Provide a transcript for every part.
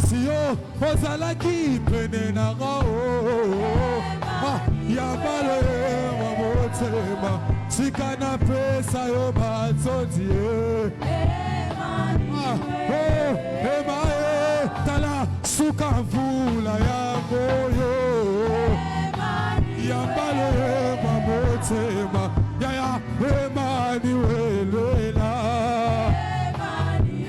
Kasio ozalaki pene na ngao Yambalo motema Sikana pesa yo batzoti Emae tala suka mvula ya moyo Yambalo motema Yaya Emmanuel là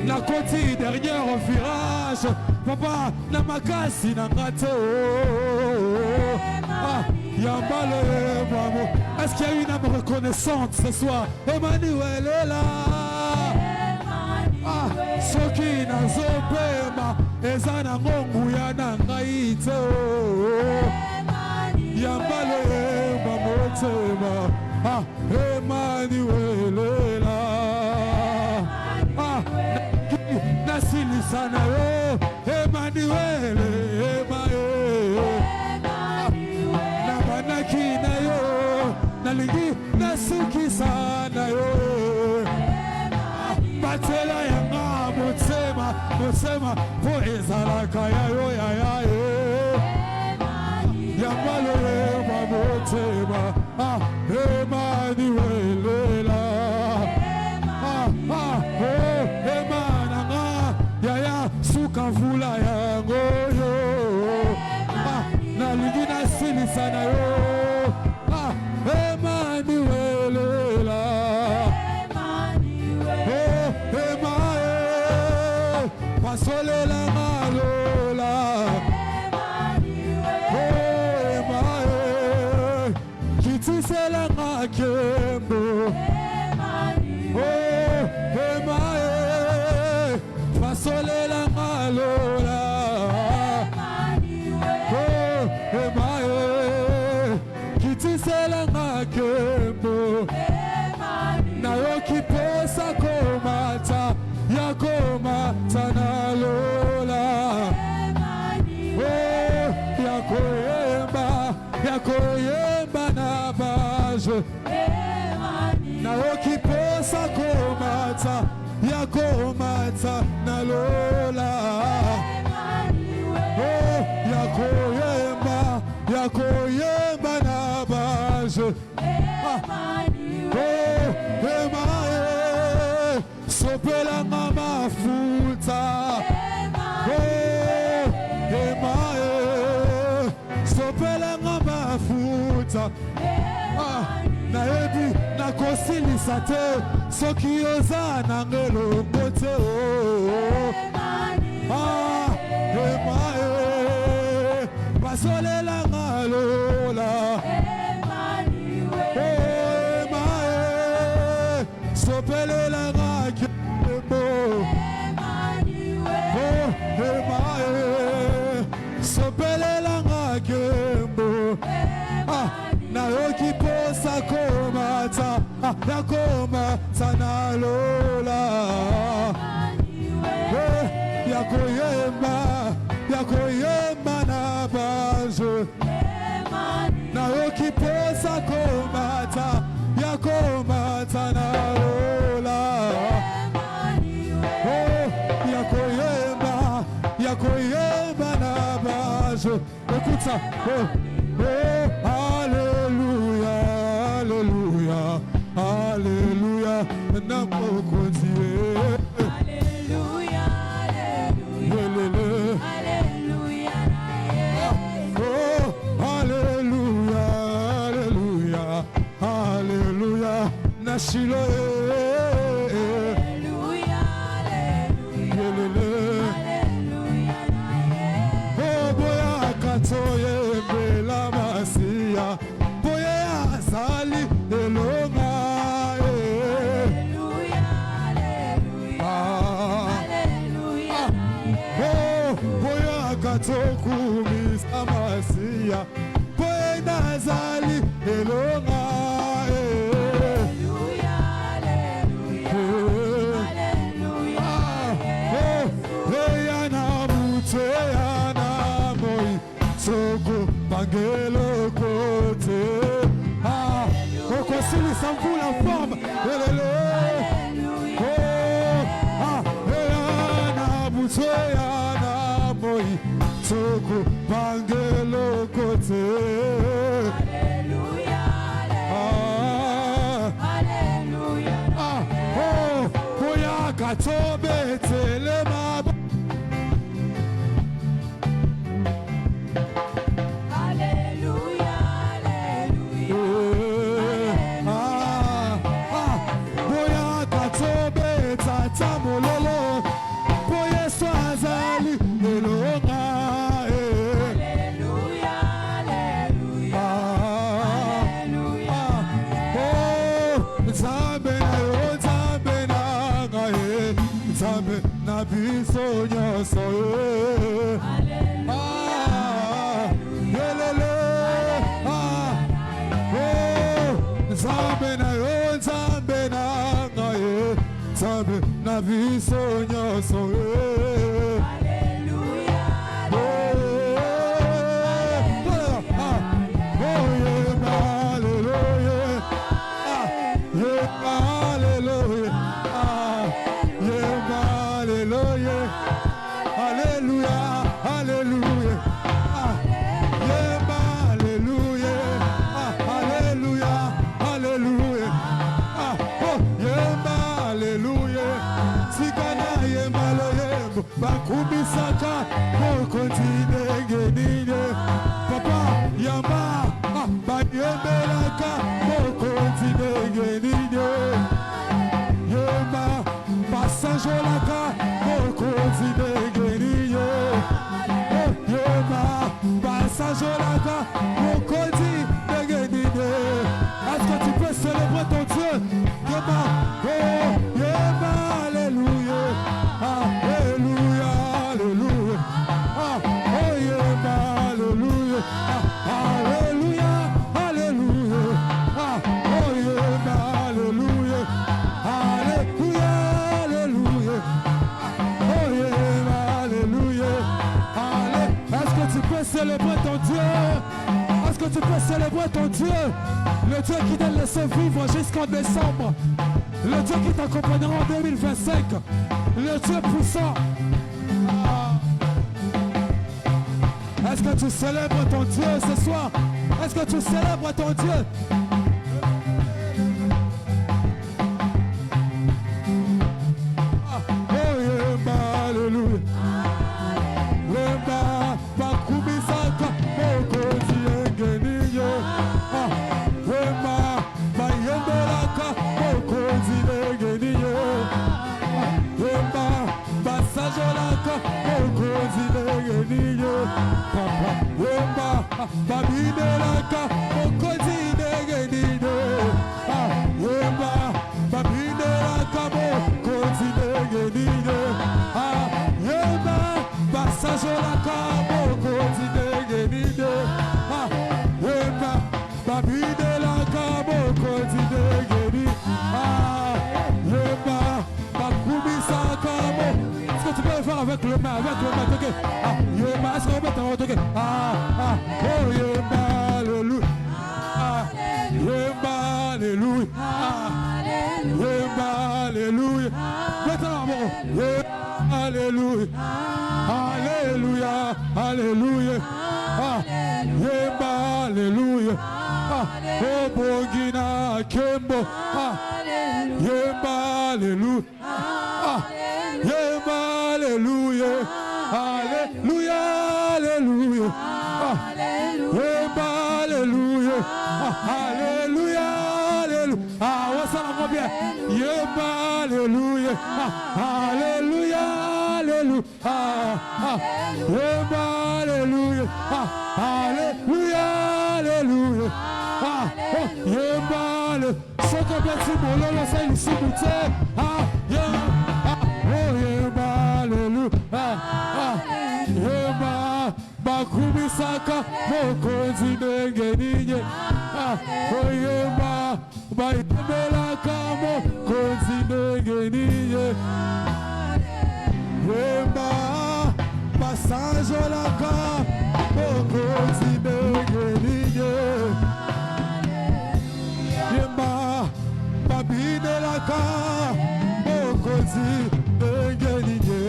La côté dernière au virage Papa namakasi na ngato Yambalo Emmanuel. Est-ce qu'il y a une âme reconnaissante ce soir? Emmanuel est là. Soki na zopema ezana ngongu ya nangaite Yambalo Emmanuel. Emmanuel est là. Nasili sana yo Emmanuel. Nabanaki na yo Nalingi nasuki sana yo Batela yanga Motsema po ezalaka ya yo ya Yambalo Motsema Emmanuel la Emananga Yaya suka mvula yango yo Nalingi nasili sana yo Emmanuel la Emmanuel Pasole la malola Emmanuel Kitise la makembo Emmanuel Pasole la malola Emmanuel Kitise la makembo Nayoki posa komata Yakomata na lola Yakoyemba na baje Nayoki posa komata Yakomata na lola Yakoyemba na baje Emmanuel Sopela mama futa Emmanuel Sopela mama futa Naebi nakosilisa te Soki ozana ngelo mote Emmanuel Basolela ngalola Sopelela ngakembo Emmanuel Sopelela ngakembo Nayoki posa komata Yakomata na lola Yakoyemba na baje Nayoki posa komata Yakomata na lola Yakoyemba na baje. Écoute ça. Alléluia, alléluia, alléluia. Alléluia, alléluia, alléluia. Alléluia, alléluia, alléluia. Nashilo. Alléluia, alléluia, alléluia. Oh boya katoye bela masia. Boya azali elonga. Alléluia, alléluia, alléluia. Oh boya katoku misamasia. Boya azali elonga. Bangelo côté Okosili sans vous la forme Alléluia. Oh Yana butoyana mo Soko Bangelo Kote. Alléluia. Alléluia. Oh, Boya Katobe Telema. Alléluia. Alléluia. Boya Katobe Tatamololo. Boye Swazali Elonga. Alléluia. Alléluia. Alléluia. Zambe na ngaye, zambe na biso nyoso. Yelele, zambe na ngaye, zambe na biso nyoso. Bakubisaka mokonzine ngenine papa yama bayembelaka mokonzine ngenine yema basanjolaka mokonzine ngenine yema basanjolaka mokonzine ngenine. Est-ce que tu peux célébrer ton Dieu? Yema, oh yema, alléluia. Alléluia, alléluia, oh yeah, alléluia, alléluia, alléluia, oh yeah, alléluia, alléluia, alléluia, oh yeah, alléluia, Est-ce que tu peux célébrer ton Dieu? Est-ce que tu peux célébrer ton Dieu? Le Dieu qui t'a laissé vivre jusqu'en décembre, le Dieu qui t'accompagnera en 2025. Le Dieu puissant. Est-ce que tu célèbres ton Dieu ce soir? Est-ce que tu célèbres ton Dieu? Oh yeah, alléluia. Wema bakubisaka mokozi engeniye. Wema bayembelaka mokozi engeniye. Wema basajolaka mokozi engeniye. Papa wema babinelaka mokozi engeniye. Wema babinelaka mokozi engeniye. Wema basajolaka mokozi engeniye. Wema babinelaka mokozi engeniye. Wema bakubisaka mo. Est-ce que tu peux le faire avec le main, ok? Yema, est-ce qu'on peut mettre en haut, ok? Oh Yema, alléluia. Yema, alléluia. Yema, alléluia. Maintenant, bon. Yema, alléluia. Alléluia, alléluia. Yema, alléluia. Oh Bongina Kembo. Yema, alléluia. Yema, alléluia. Alléluia, alléluia. Yema, alléluia. Alléluia, alléluia. Ouais, ça va bien. Yema, alléluia. Alléluia, alléluia. Yema, alléluia. Alléluia, alléluia. Yema, alléluia. Só que eu penso mololo sai de subute. Yema, alléluia. Yema, bakubisaka mokonzi engeniye. Yema, bayembelaka mokonzi engeniye. Yema, basajolaka mokonzi engeniye. Yema, babinelaka mokonzi engeniye.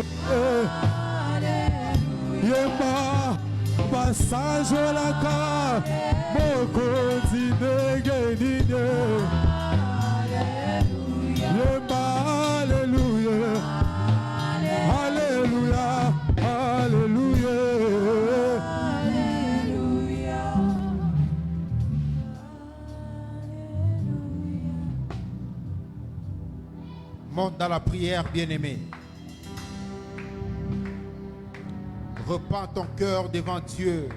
Yema, Passage la car, mon continent guéri. Alléluia, Alléluia, Alléluia. Monte dans la prière, bien-aimé. Repends ton cœur devant Dieu.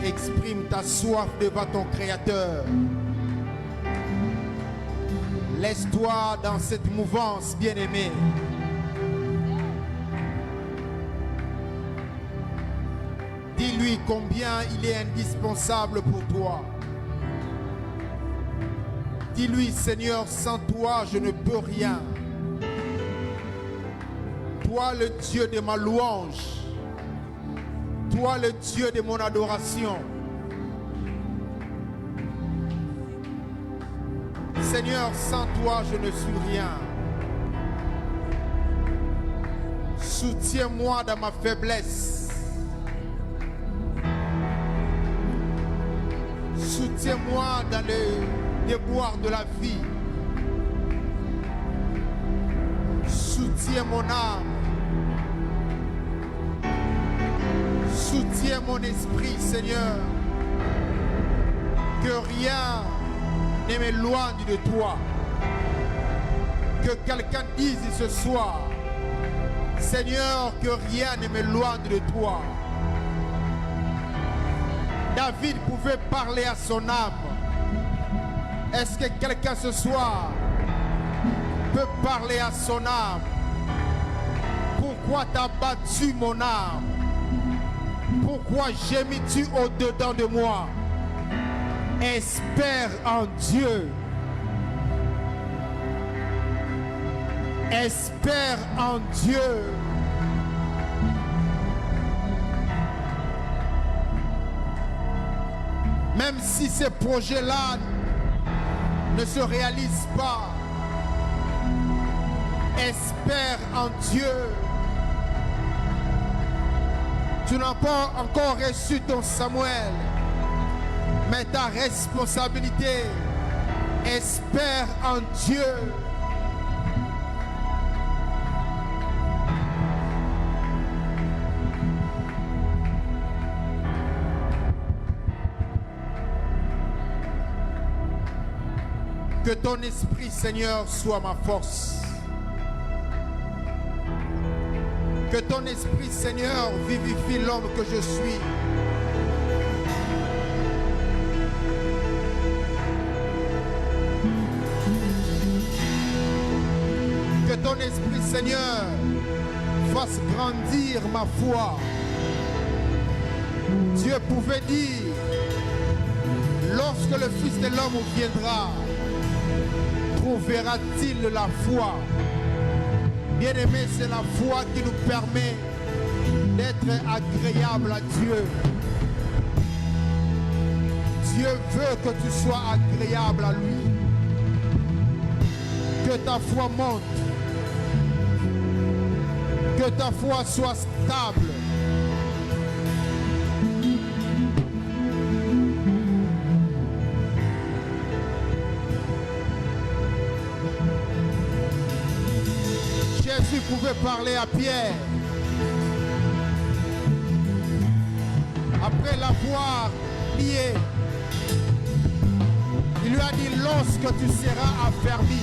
Exprime ta soif devant ton Créateur. Laisse-toi dans cette mouvance, bien-aimé. Dis-lui combien il est indispensable pour toi. Dis-lui, Seigneur, sans toi, je ne peux rien. Toi, le Dieu de ma louange. Toi, le Dieu de mon adoration. Seigneur, sans toi, je ne suis rien. Soutiens-moi dans ma faiblesse. Soutiens-moi dans le déboire de la vie. Soutiens mon âme. Soutiens mon esprit, Seigneur. Que rien ne m'éloigne de toi. Que quelqu'un dise ce soir, Seigneur, que rien ne m'éloigne de toi. David pouvait parler à son âme. Est-ce que quelqu'un ce soir peut parler à son âme? Pourquoi t'as battu mon âme? Pourquoi gémis-tu au-dedans de moi? Espère en Dieu. Espère en Dieu. Même si ces projets-là ne se réalisent pas, espère en Dieu. Tu n'as pas encore reçu ton Samuel, mais ta responsabilité, espère en Dieu. Que ton esprit, Seigneur, soit ma force. Que ton esprit, Seigneur, vivifie l'homme que je suis. Que ton esprit, Seigneur, fasse grandir ma foi. Dieu pouvait dire, lorsque le Fils de l'homme viendra, trouvera-t-il la foi? Bien-aimé, c'est la foi qui nous permet d'être agréable à Dieu. Dieu veut que tu sois agréable à lui. Que ta foi monte. Que ta foi soit stable. Jésus pouvait parler à Pierre. Après l'avoir lié, il lui a dit, lorsque tu seras affermi.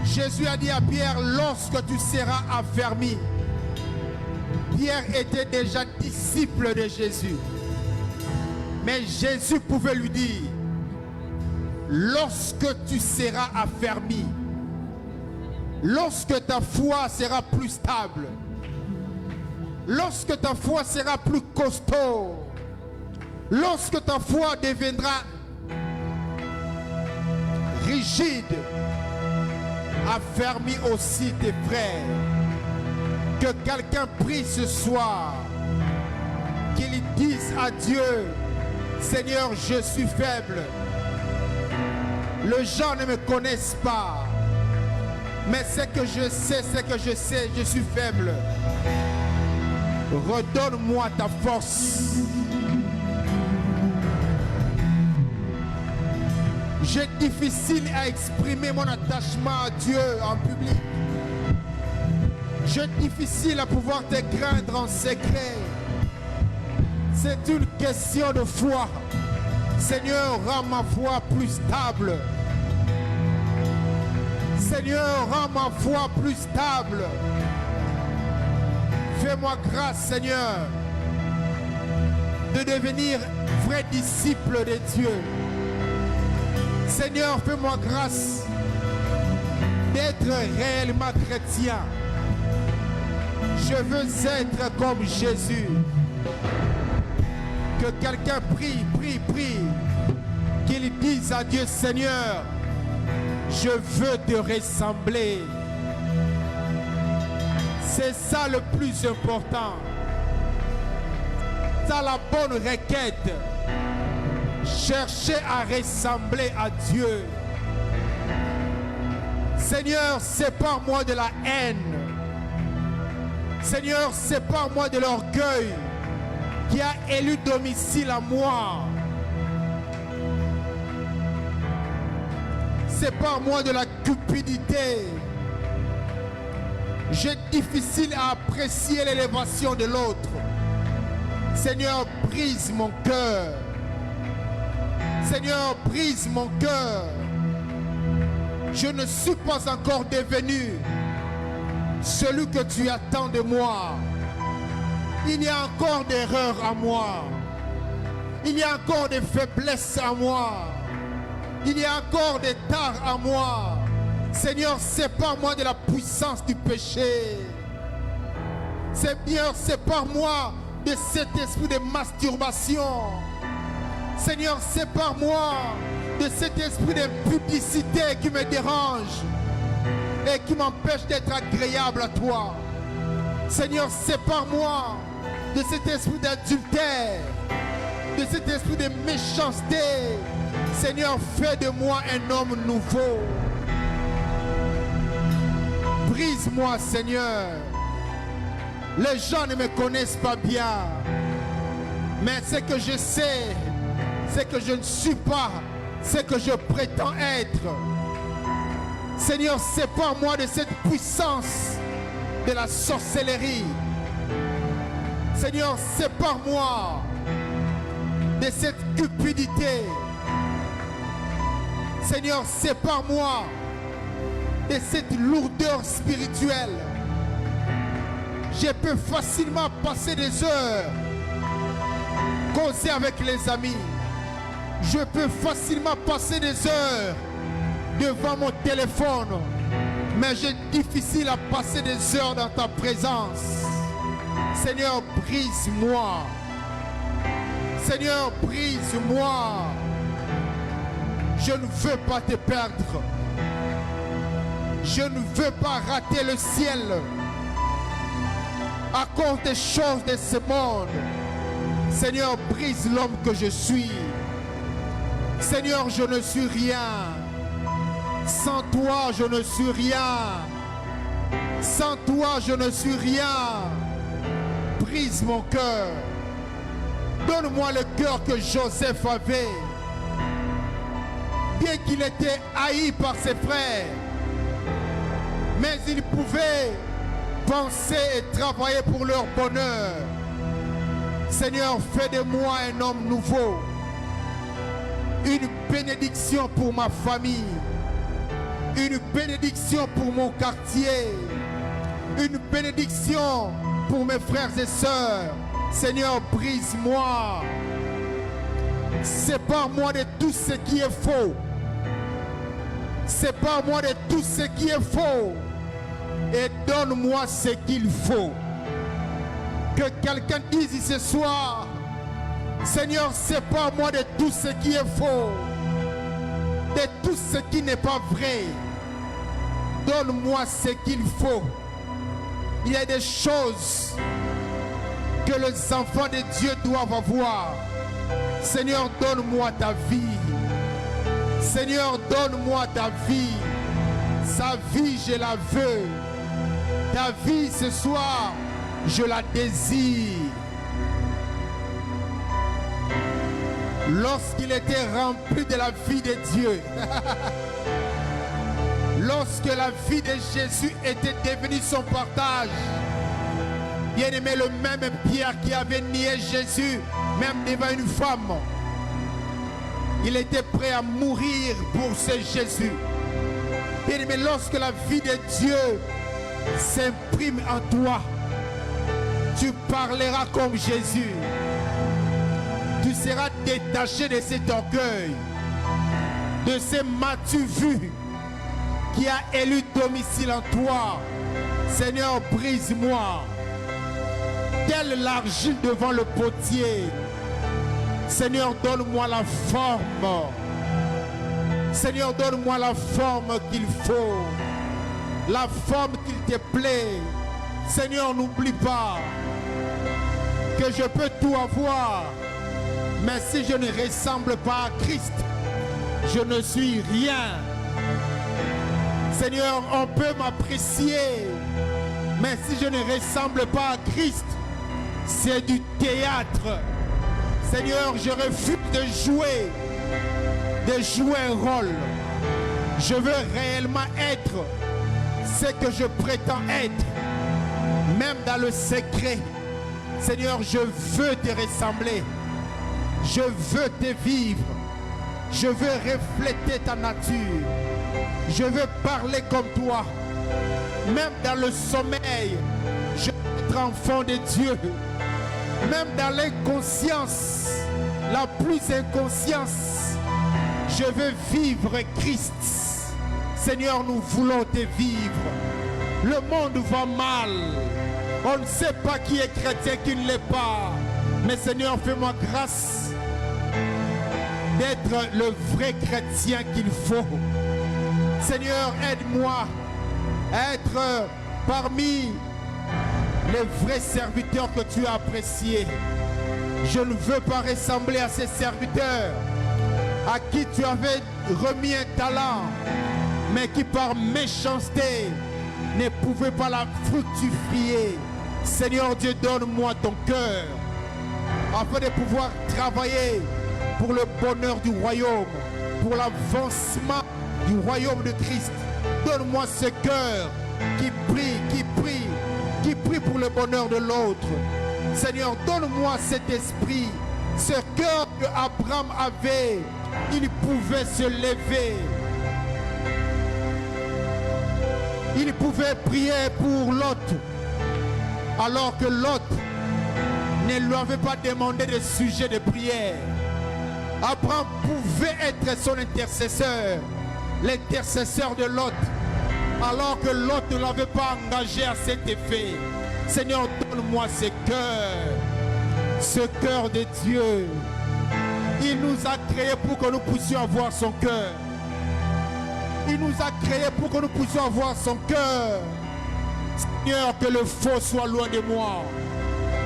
Jésus a dit à Pierre, lorsque tu seras affermi. Pierre était déjà disciple de Jésus. Mais Jésus pouvait lui dire, lorsque tu seras affermi, lorsque ta foi sera plus stable, lorsque ta foi sera plus costaud, lorsque ta foi deviendra rigide, affermis aussi tes frères. Que quelqu'un prie ce soir, qu'il dise à Dieu, Seigneur, je suis faible, Les gens ne me connaissent pas. Mais ce que je sais, je suis faible. Redonne-moi ta force. J'ai difficile à exprimer mon attachement à Dieu en public. J'ai difficile à pouvoir te craindre en secret. C'est une question de foi. Seigneur, rends ma foi plus stable. Seigneur, rends ma foi plus stable. Fais-moi grâce, Seigneur, de devenir vrai disciple de Dieu. Seigneur, fais-moi grâce d'être réellement chrétien. Je veux être comme Jésus. Que quelqu'un prie, qu'il dise à Dieu, Seigneur, je veux te ressembler. C'est ça le plus important. C'est la bonne requête. Chercher à ressembler à Dieu. Seigneur, sépare-moi de la haine. Seigneur, sépare-moi de l'orgueil qui a élu domicile à moi. Sépare-moi de la cupidité. J'ai difficile à apprécier l'élévation de l'autre. Seigneur, brise mon cœur. Seigneur, brise mon cœur. Je ne suis pas encore devenu celui que tu attends de moi. Il y a encore des erreurs à moi. Il y a encore des faiblesses à moi. Il y a encore des tares à moi. Seigneur, sépare-moi de la puissance du péché. Seigneur, sépare-moi de cet esprit de masturbation. Seigneur, sépare-moi de cet esprit d'impudicité qui me dérange et qui m'empêche d'être agréable à toi. Seigneur, sépare-moi de cet esprit d'adultère, de cet esprit de méchanceté. Seigneur, fais de moi un homme nouveau. Brise-moi, Seigneur. Les gens ne me connaissent pas bien, mais ce que je sais, c'est que je ne suis pas ce que je prétends être. Seigneur, sépare-moi de cette puissance de la sorcellerie. Seigneur, sépare-moi de cette cupidité. Seigneur, sépare-moi de cette lourdeur spirituelle. Je peux facilement passer des heures, causer avec les amis. Je peux facilement passer des heures devant mon téléphone, mais j'ai difficile à passer des heures dans ta présence. Seigneur, brise-moi. Seigneur, brise-moi. Je ne veux pas te perdre. Je ne veux pas rater le ciel à cause des choses de ce monde. Seigneur, brise l'homme que je suis. Seigneur, je ne suis rien. Sans toi, je ne suis rien. Sans toi, je ne suis rien. Brise mon cœur. Donne-moi le cœur que Joseph avait. Bien qu'il était haï par ses frères, mais il pouvait penser et travailler pour leur bonheur. Seigneur, fais de moi un homme nouveau. Une bénédiction pour ma famille. Une bénédiction pour mon quartier. Une bénédiction pour mes frères et sœurs. Seigneur, brise-moi. Sépare-moi de tout ce qui est faux. Sépare-moi de tout ce qui est faux. Et donne-moi ce qu'il faut. Que quelqu'un dise ce soir, Seigneur, sépare-moi de tout ce qui est faux, de tout ce qui n'est pas vrai. Donne-moi ce qu'il faut. Il y a des choses que les enfants de Dieu doivent avoir. Seigneur, donne-moi ta vie. Seigneur, donne-moi ta vie. Sa vie, je la veux. Ta vie ce soir, je la désire. Lorsqu'il était rempli de la vie de Dieu, lorsque la vie de Jésus était devenue son partage, bien aimé, le même Pierre qui avait nié Jésus, même devant une femme, il était prêt à mourir pour ce Jésus. Bien aimé, lorsque la vie de Dieu s'imprime en toi, tu parleras comme Jésus. Tu seras détaché de cet orgueil, de ce m'as-tu vu qui a élu domicile en toi. Seigneur, brise-moi. Telle l'argile devant le potier. Seigneur, donne-moi la forme. Seigneur, donne-moi la forme qu'il faut. La forme qu'il te plaît. Seigneur, n'oublie pas que je peux tout avoir. Mais si je ne ressemble pas à Christ, je ne suis rien. Seigneur, on peut m'apprécier. Mais si je ne ressemble pas à Christ, c'est du théâtre. Seigneur, je refuse de jouer un rôle. Je veux réellement être ce que je prétends être, même dans le secret. Seigneur, je veux te ressembler. Je veux te vivre. Je veux refléter ta nature. Je veux parler comme toi. Même dans le sommeil, je veux être enfant de Dieu. Même dans l'inconscience, la plus inconscience, je veux vivre Christ. Seigneur, nous voulons te vivre. Le monde va mal. On ne sait pas qui est chrétien, qui ne l'est pas. Mais Seigneur, fais-moi grâce d'être le vrai chrétien qu'il faut. Seigneur, aide-moi à être parmi les vrais serviteurs que tu as appréciés. Je ne veux pas ressembler à ces serviteurs à qui tu avais remis un talent, mais qui par méchanceté ne pouvaient pas la fructifier. Seigneur Dieu, donne-moi ton cœur afin de pouvoir travailler pour le bonheur du royaume, pour l'avancement du royaume de Christ. Donne-moi ce cœur qui prie pour le bonheur de l'autre. Seigneur, donne-moi cet esprit, ce cœur que Abraham avait. Il pouvait se lever. Il pouvait prier pour Lot, alors que Lot ne lui avait pas demandé de sujet de prière. Abraham pouvait être son intercesseur, l'intercesseur de Lot, alors que Lot ne l'avait pas engagé à cet effet. Seigneur, donne-moi ce cœur de Dieu. Il nous a créés pour que nous puissions avoir son cœur. Il nous a créés pour que nous puissions avoir son cœur. Seigneur, que le faux soit loin de moi.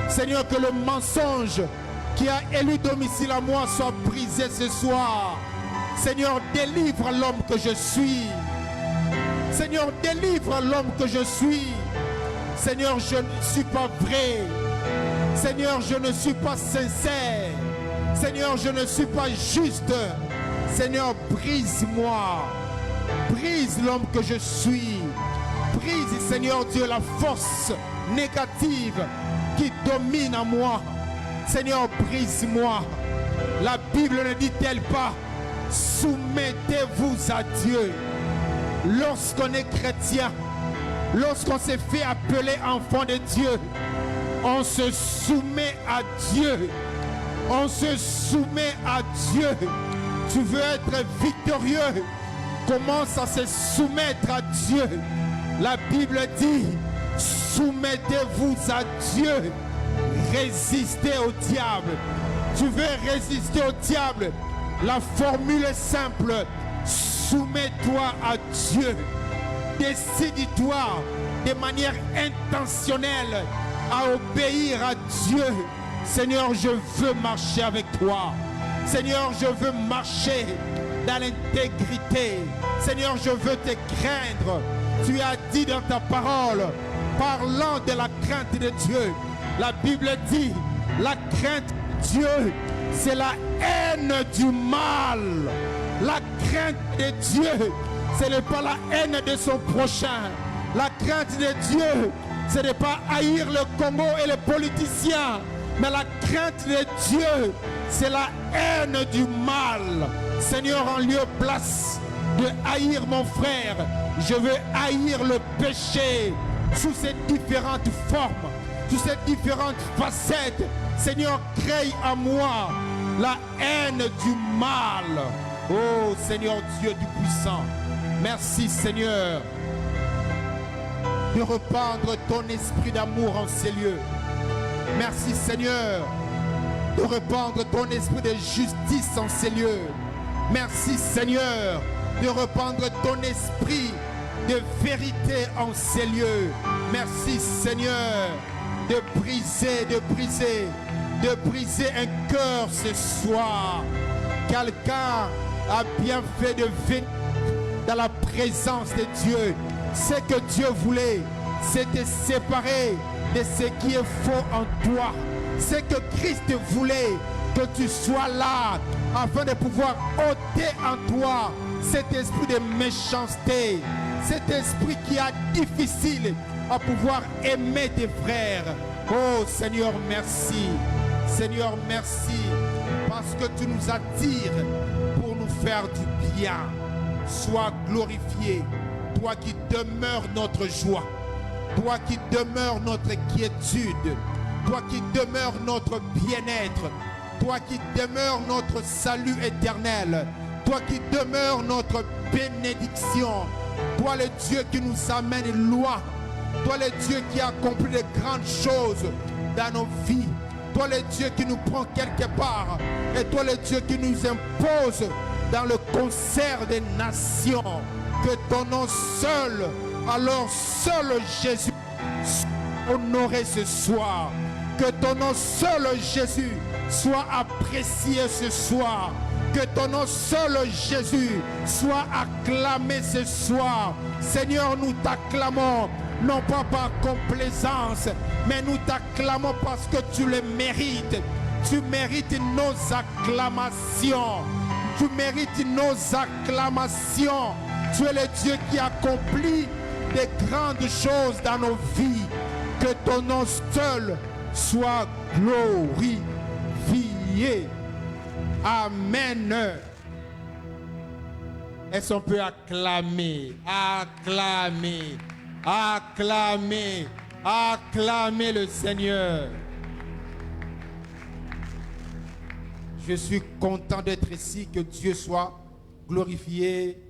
Seigneur, que le mensonge qui a élu domicile à moi soit brisé ce soir. Seigneur, délivre l'homme que je suis. Seigneur, délivre l'homme que je suis. Seigneur, je ne suis pas vrai. Seigneur, je ne suis pas sincère. Seigneur, je ne suis pas juste. Seigneur, brise-moi. Brise l'homme que je suis. Brise, Seigneur Dieu, la force négative qui domine en moi. Seigneur, brise-moi. La Bible ne dit-elle pas, soumettez-vous à Dieu. Lorsqu'on est chrétien, lorsqu'on s'est fait appeler enfant de Dieu, on se soumet à Dieu. On se soumet à Dieu. Tu veux être victorieux, commence à se soumettre à Dieu. La Bible dit, soumettez-vous à Dieu. Résistez au diable. Tu veux résister au diable? La formule est simple. Soumets-toi à Dieu. Décide-toi de manière intentionnelle à obéir à Dieu. Seigneur, je veux marcher avec toi. Seigneur, je veux marcher dans l'intégrité. Seigneur, je veux te craindre. Tu as dit dans ta parole, parlant de la crainte de Dieu, la Bible dit, la crainte de Dieu, c'est la haine du mal. La crainte de Dieu, ce n'est pas la haine de son prochain. La crainte de Dieu, ce n'est pas haïr le Congo et les politiciens. Mais la crainte de Dieu, c'est la haine du mal. Seigneur, en lieu place de haïr mon frère, je veux haïr le péché sous ses différentes formes, sous ses différentes facettes. Seigneur, crée en moi la haine du mal. Oh Seigneur Dieu du puissant, merci Seigneur de répandre ton esprit d'amour en ces lieux. Merci Seigneur de répandre ton esprit de justice en ces lieux. Merci Seigneur de répandre ton esprit de vérité en ces lieux. Merci Seigneur de briser un cœur ce soir. Quelqu'un a bien fait de venir dans la présence de Dieu. Ce que Dieu voulait, c'est te séparer de ce qui est faux en toi. Ce que Christ voulait, que tu sois là afin de pouvoir ôter en toi cet esprit de méchanceté, cet esprit qui est difficile à pouvoir aimer tes frères. Oh Seigneur, merci. Seigneur, merci parce que tu nous attires pour nous faire du bien. Sois glorifié, toi qui demeures notre joie, toi qui demeures notre quiétude, toi qui demeures notre bien-être, toi qui demeures notre salut éternel, toi qui demeures notre bénédiction, toi le Dieu qui nous amène loin, toi le Dieu qui a accompli de grandes choses dans nos vies, toi le Dieu qui nous prend quelque part, et toi le Dieu qui nous impose dans le concert des nations. Que ton nom seul, alors seul Jésus, soit honoré ce soir. Que ton nom seul Jésus soit apprécié ce soir. Que ton nom seul Jésus soit acclamé ce soir. Seigneur, nous t'acclamons, non pas par complaisance, mais nous t'acclamons parce que tu le mérites. Tu mérites nos acclamations. Tu mérites nos acclamations. Tu es le Dieu qui accomplit des grandes choses dans nos vies. Que ton nom seul soit glorifié. Amen. Est-ce qu'on peut acclamer, acclamer, acclamer, acclamer le Seigneur? Je suis content d'être ici, que Dieu soit glorifié.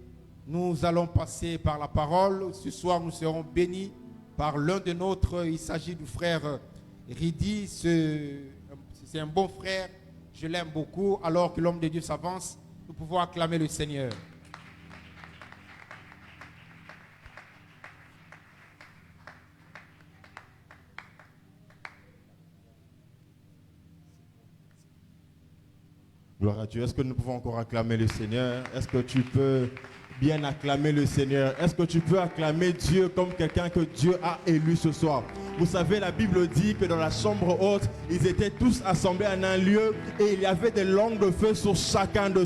Nous allons passer par la parole. Ce soir, nous serons bénis par l'un de nôtres. Il s'agit du frère Ridi. C'est un bon frère. Je l'aime beaucoup. Alors que l'homme de Dieu s'avance, nous pouvons acclamer le Seigneur. Gloire à Dieu. Est-ce que nous pouvons encore acclamer le Seigneur? Est-ce que tu peux bien acclamer le Seigneur? Est-ce que tu peux acclamer Dieu comme quelqu'un que Dieu a élu ce soir? Vous savez, la Bible dit que dans la chambre haute, ils étaient tous assemblés en un lieu et il y avait des langues de feu sur chacun d'eux,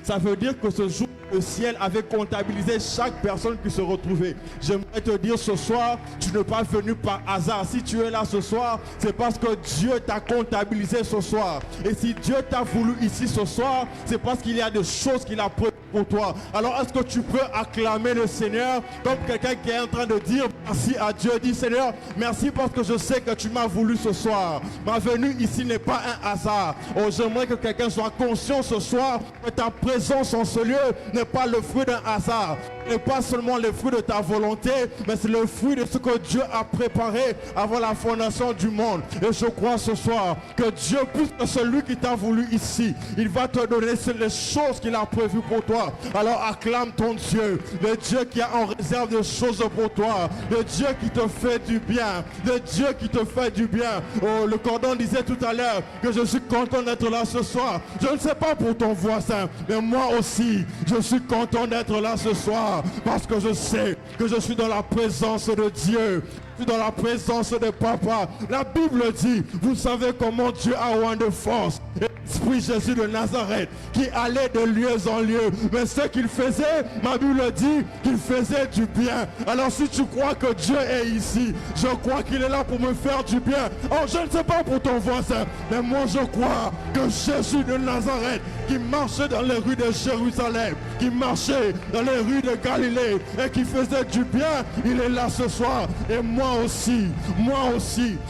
Ça veut dire que ce jour, le ciel avait comptabilisé chaque personne qui se retrouvait. J'aimerais te dire ce soir, tu n'es pas venu par hasard. Si tu es là ce soir, c'est parce que Dieu t'a comptabilisé ce soir. Et si Dieu t'a voulu ici ce soir, c'est parce qu'il y a des choses qu'il a prévues pour toi. Alors est-ce que tu peux acclamer le Seigneur comme quelqu'un qui est en train de dire merci à Dieu? Dis Seigneur, merci parce que je sais que tu m'as voulu ce soir. Ma venue ici n'est pas un hasard. Oh, j'aimerais que quelqu'un soit conscient ce soir que ta présence en ce lieu n'est pas le fruit d'un hasard, n'est pas seulement le fruit de ta volonté, mais c'est le fruit de ce que Dieu a préparé avant la fondation du monde. Et je crois ce soir que Dieu, plus que celui qui t'a voulu ici, il va te donner les choses qu'il a prévues pour toi. Alors acclame ton Dieu, le Dieu qui a en réserve des choses pour toi, de Dieu qui te fait du bien, de Dieu qui te fait du bien. Oh, le cordon disait tout à l'heure que je suis content d'être là ce soir. Je ne sais pas pour ton voisin, mais moi aussi, je suis content d'être là ce soir parce que je sais que je suis dans la présence de Dieu. Je suis dans la présence de Papa. La Bible dit, vous savez comment Dieu a oint de force. L'Esprit Jésus de Nazareth qui allait de lieu en lieu. Mais ce qu'il faisait, ma Bible dit qu'il faisait du bien. Alors si tu crois que Dieu est ici, je crois qu'il est là pour me faire du bien. Oh, je ne sais pas pour ton voisin, mais moi je crois que Jésus de Nazareth qui marchait dans les rues de Jérusalem, qui marchait dans les rues de Galilée et qui faisait du bien, il est là ce soir. Et moi aussi,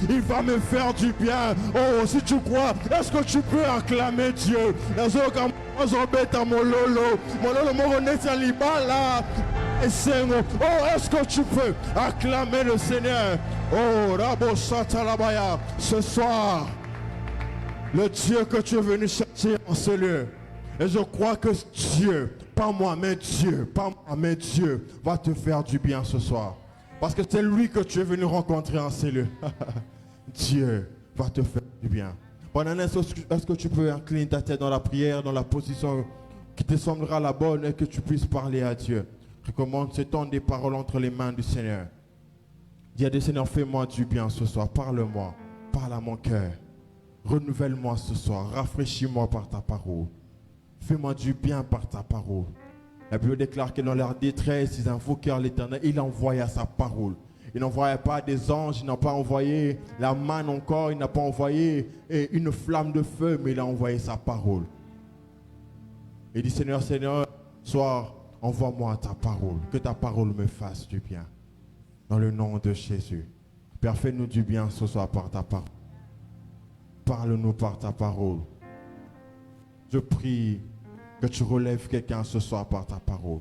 il va me faire du bien. Oh, si tu crois, est-ce que tu peux acclamer Dieu? Oh, est-ce que tu peux acclamer le Seigneur? Oh, Rabo Satalabaya, ce soir, le Dieu que tu es venu chercher en ce lieu. Et je crois que Dieu, pas moi, mais Dieu va te faire du bien ce soir. Parce que c'est lui que tu es venu rencontrer en ce lieu. Dieu va te faire du bien. Pendant un instant, est-ce que tu peux incliner ta tête dans la prière, dans la position qui te semblera la bonne et que tu puisses parler à Dieu. Recommande ce temps des paroles entre les mains du Seigneur. Dis à Dieu, Seigneur, fais-moi du bien ce soir. Parle-moi, parle à mon cœur. Renouvelle-moi ce soir, rafraîchis-moi par ta parole. Fais-moi du bien par ta parole. La Bible déclare que dans leur détresse, ils invoquèrent l'Éternel. Il envoya sa parole. Il n'envoyait pas des anges, il n'a pas envoyé la manne encore, il n'a pas envoyé une flamme de feu, mais il a envoyé sa parole. Il dit, Seigneur, Seigneur, soir, envoie-moi ta parole, que ta parole me fasse du bien. Dans le nom de Jésus. Père, fais-nous du bien ce soir par ta parole. Parle-nous par ta parole. Je prie que tu relèves quelqu'un ce soir par ta parole.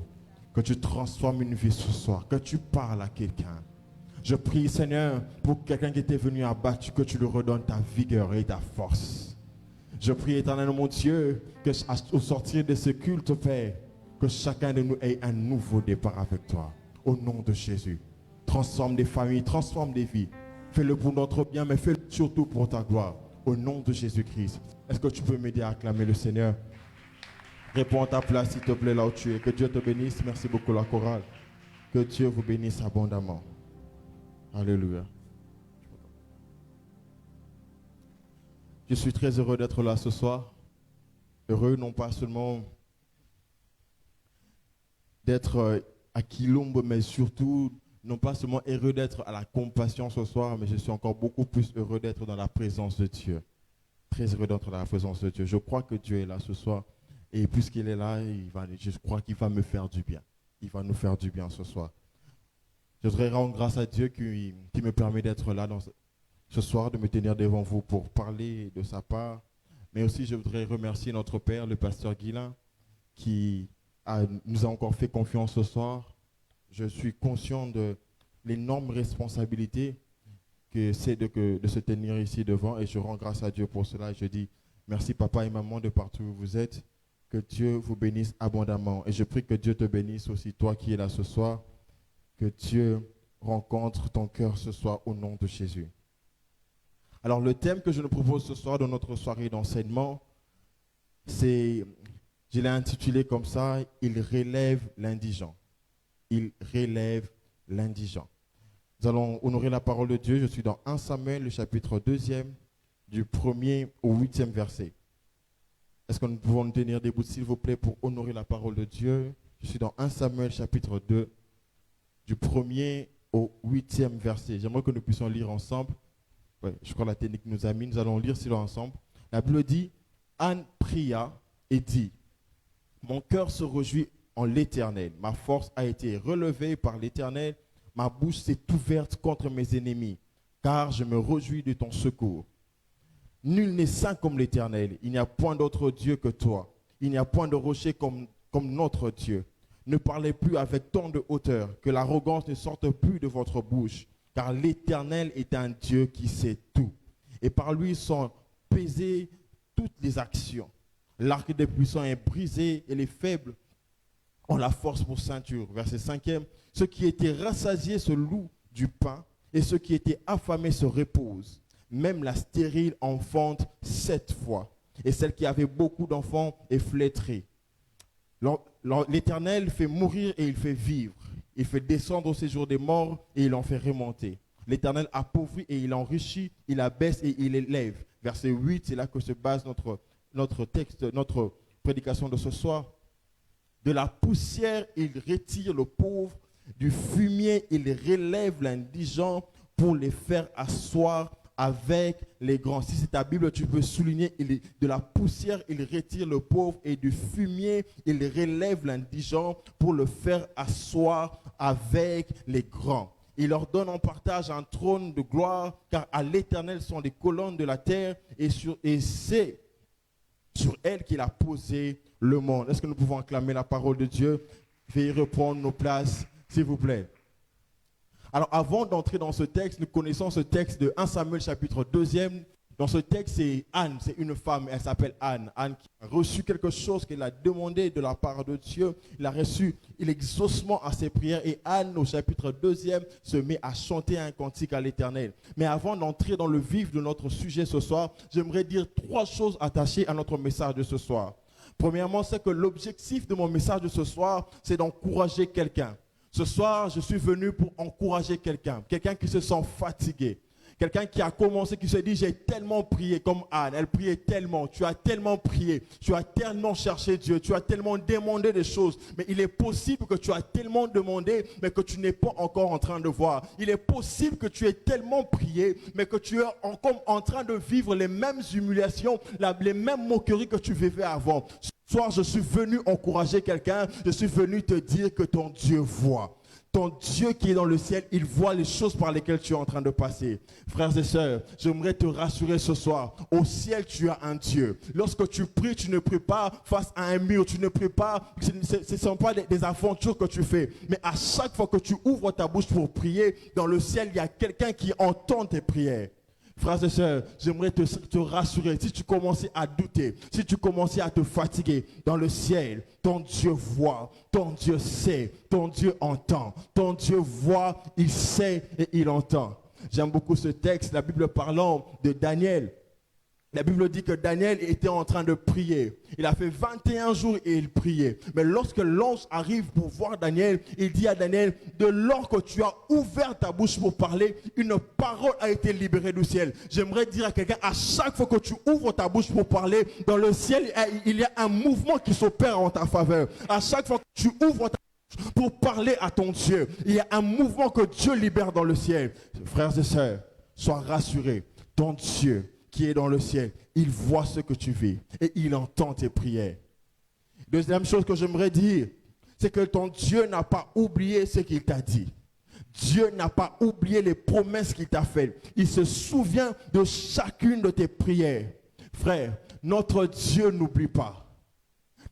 Que tu transformes une vie ce soir. Que tu parles à quelqu'un. Je prie, Seigneur, pour quelqu'un qui était venu abattu, que tu lui redonnes ta vigueur et ta force. Je prie, éternel mon Dieu, que au sortir de ce culte, Père, que chacun de nous ait un nouveau départ avec toi. Au nom de Jésus. Transforme des familles, transforme des vies. Fais-le pour notre bien, mais fais-le surtout pour ta gloire. Au nom de Jésus-Christ. Est-ce que tu peux m'aider à acclamer le Seigneur? Réponds à ta place, s'il te plaît, là où tu es. Que Dieu te bénisse. Merci beaucoup, la chorale. Que Dieu vous bénisse abondamment. Alléluia. Je suis très heureux d'être là ce soir. Heureux non pas seulement d'être à Quilombe, mais surtout, non pas seulement heureux d'être à la compassion ce soir, mais je suis encore beaucoup plus heureux d'être dans la présence de Dieu. Très heureux d'être dans la présence de Dieu. Je crois que Dieu est là ce soir. Et puisqu'il est là, je crois qu'il va me faire du bien. Il va nous faire du bien ce soir. Je voudrais rendre grâce à Dieu qui me permet d'être là ce soir, de me tenir devant vous pour parler de sa part. Mais aussi, je voudrais remercier notre Père, le pasteur Guilain, qui nous a encore fait confiance ce soir. Je suis conscient de l'énorme responsabilité que c'est de se tenir ici devant. Et je rends grâce à Dieu pour cela. Et je dis merci papa et maman de partout où vous êtes. Que Dieu vous bénisse abondamment. Et je prie que Dieu te bénisse aussi, toi qui es là ce soir. Que Dieu rencontre ton cœur ce soir au nom de Jésus. Alors le thème que je nous propose ce soir dans notre soirée d'enseignement, je l'ai intitulé comme ça, « Il relève l'indigent ». Il relève l'indigent. Nous allons honorer la parole de Dieu. Je suis dans 1 Samuel, le chapitre 2e, du 1er au 8e verset. Est-ce que nous pouvons nous tenir debout, s'il vous plaît, pour honorer la parole de Dieu? Je suis dans 1 Samuel, chapitre 2, du 1er au 8e verset. J'aimerais que nous puissions lire ensemble. Ouais, je crois que la technique nous a mis. Nous allons lire cela ensemble. La Bible dit, Anne pria et dit, mon cœur se réjouit en l'Éternel. Ma force a été relevée par l'Éternel. Ma bouche s'est ouverte contre mes ennemis, car je me réjouis de ton secours. Nul n'est saint comme l'Éternel. Il n'y a point d'autre Dieu que toi. Il n'y a point de rocher comme notre Dieu. Ne parlez plus avec tant de hauteur, que l'arrogance ne sorte plus de votre bouche, car l'Éternel est un Dieu qui sait tout. Et par lui sont pesées toutes les actions. L'arc des puissants est brisé et les faibles ont la force pour ceinture. Verset 5e. Ceux qui étaient rassasiés se louent du pain, et ceux qui étaient affamés se reposent. Même la stérile enfante 7 fois, et celle qui avait beaucoup d'enfants est flétrée. L'Éternel fait mourir et il fait vivre. Il fait descendre au séjour des morts et il en fait remonter. L'Éternel appauvrit et il enrichit, il abaisse et il élève. Verset 8, c'est là que se base notre texte, notre prédication de ce soir. De la poussière, il retire le pauvre. Du fumier, il relève l'indigent pour les faire asseoir avec les grands. Si c'est ta Bible, tu peux souligner, de la poussière, il retire le pauvre, et du fumier, il relève l'indigent pour le faire asseoir avec les grands. Il leur donne en partage un trône de gloire, car à l'Éternel sont les colonnes de la terre, et c'est sur elle qu'il a posé le monde. Est-ce que nous pouvons acclamer la parole de Dieu? Veuillez reprendre nos places, s'il vous plaît. Alors, avant d'entrer dans ce texte, nous connaissons ce texte de 1 Samuel chapitre 2e. Dans ce texte, c'est Anne, c'est une femme, elle s'appelle Anne. Anne qui a reçu quelque chose qu'elle a demandé de la part de Dieu. Il a reçu l'exaucement à ses prières. Et Anne, au chapitre 2e, se met à chanter un cantique à l'Éternel. Mais avant d'entrer dans le vif de notre sujet ce soir, j'aimerais dire 3 choses attachées à notre message de ce soir. Premièrement, c'est que l'objectif de mon message de ce soir, c'est d'encourager quelqu'un. Ce soir, je suis venu pour encourager quelqu'un qui se sent fatigué. Quelqu'un qui a commencé, qui se dit, j'ai tellement prié comme Anne, elle priait tellement, tu as tellement prié, tu as tellement cherché Dieu, tu as tellement demandé des choses, mais il est possible que tu as tellement demandé, mais que tu n'es pas encore en train de voir. Il est possible que tu aies tellement prié, mais que tu es encore en train de vivre les mêmes humiliations, les mêmes moqueries que tu vivais avant. Ce soir, je suis venu encourager quelqu'un, je suis venu te dire que ton Dieu voit. Ton Dieu qui est dans le ciel, il voit les choses par lesquelles tu es en train de passer. Frères et sœurs, j'aimerais te rassurer ce soir. Au ciel, tu as un Dieu. Lorsque tu pries, tu ne pries pas face à un mur. Tu ne pries pas, ce ne sont pas des aventures que tu fais. Mais à chaque fois que tu ouvres ta bouche pour prier, dans le ciel, il y a quelqu'un qui entend tes prières. Frères et sœurs, j'aimerais te rassurer. Si tu commençais à douter, si tu commençais à te fatiguer, dans le ciel, ton Dieu voit, ton Dieu sait, ton Dieu entend. Ton Dieu voit, il sait et il entend. J'aime beaucoup ce texte, la Bible parlant de Daniel. La Bible dit que Daniel était en train de prier. Il a fait 21 jours et il priait. Mais lorsque l'ange arrive pour voir Daniel, il dit à Daniel, de lors que tu as ouvert ta bouche pour parler, une parole a été libérée du ciel. J'aimerais dire à quelqu'un, à chaque fois que tu ouvres ta bouche pour parler, dans le ciel, il y a un mouvement qui s'opère en ta faveur. À chaque fois que tu ouvres ta bouche pour parler à ton Dieu, il y a un mouvement que Dieu libère dans le ciel. Frères et sœurs, sois rassurés. Ton Dieu qui est dans le ciel, il voit ce que tu vis et il entend tes prières. Deuxième chose que j'aimerais dire, c'est que ton Dieu n'a pas oublié ce qu'il t'a dit. Dieu n'a pas oublié les promesses qu'il t'a faites. Il se souvient de chacune de tes prières. Frère, notre Dieu n'oublie pas.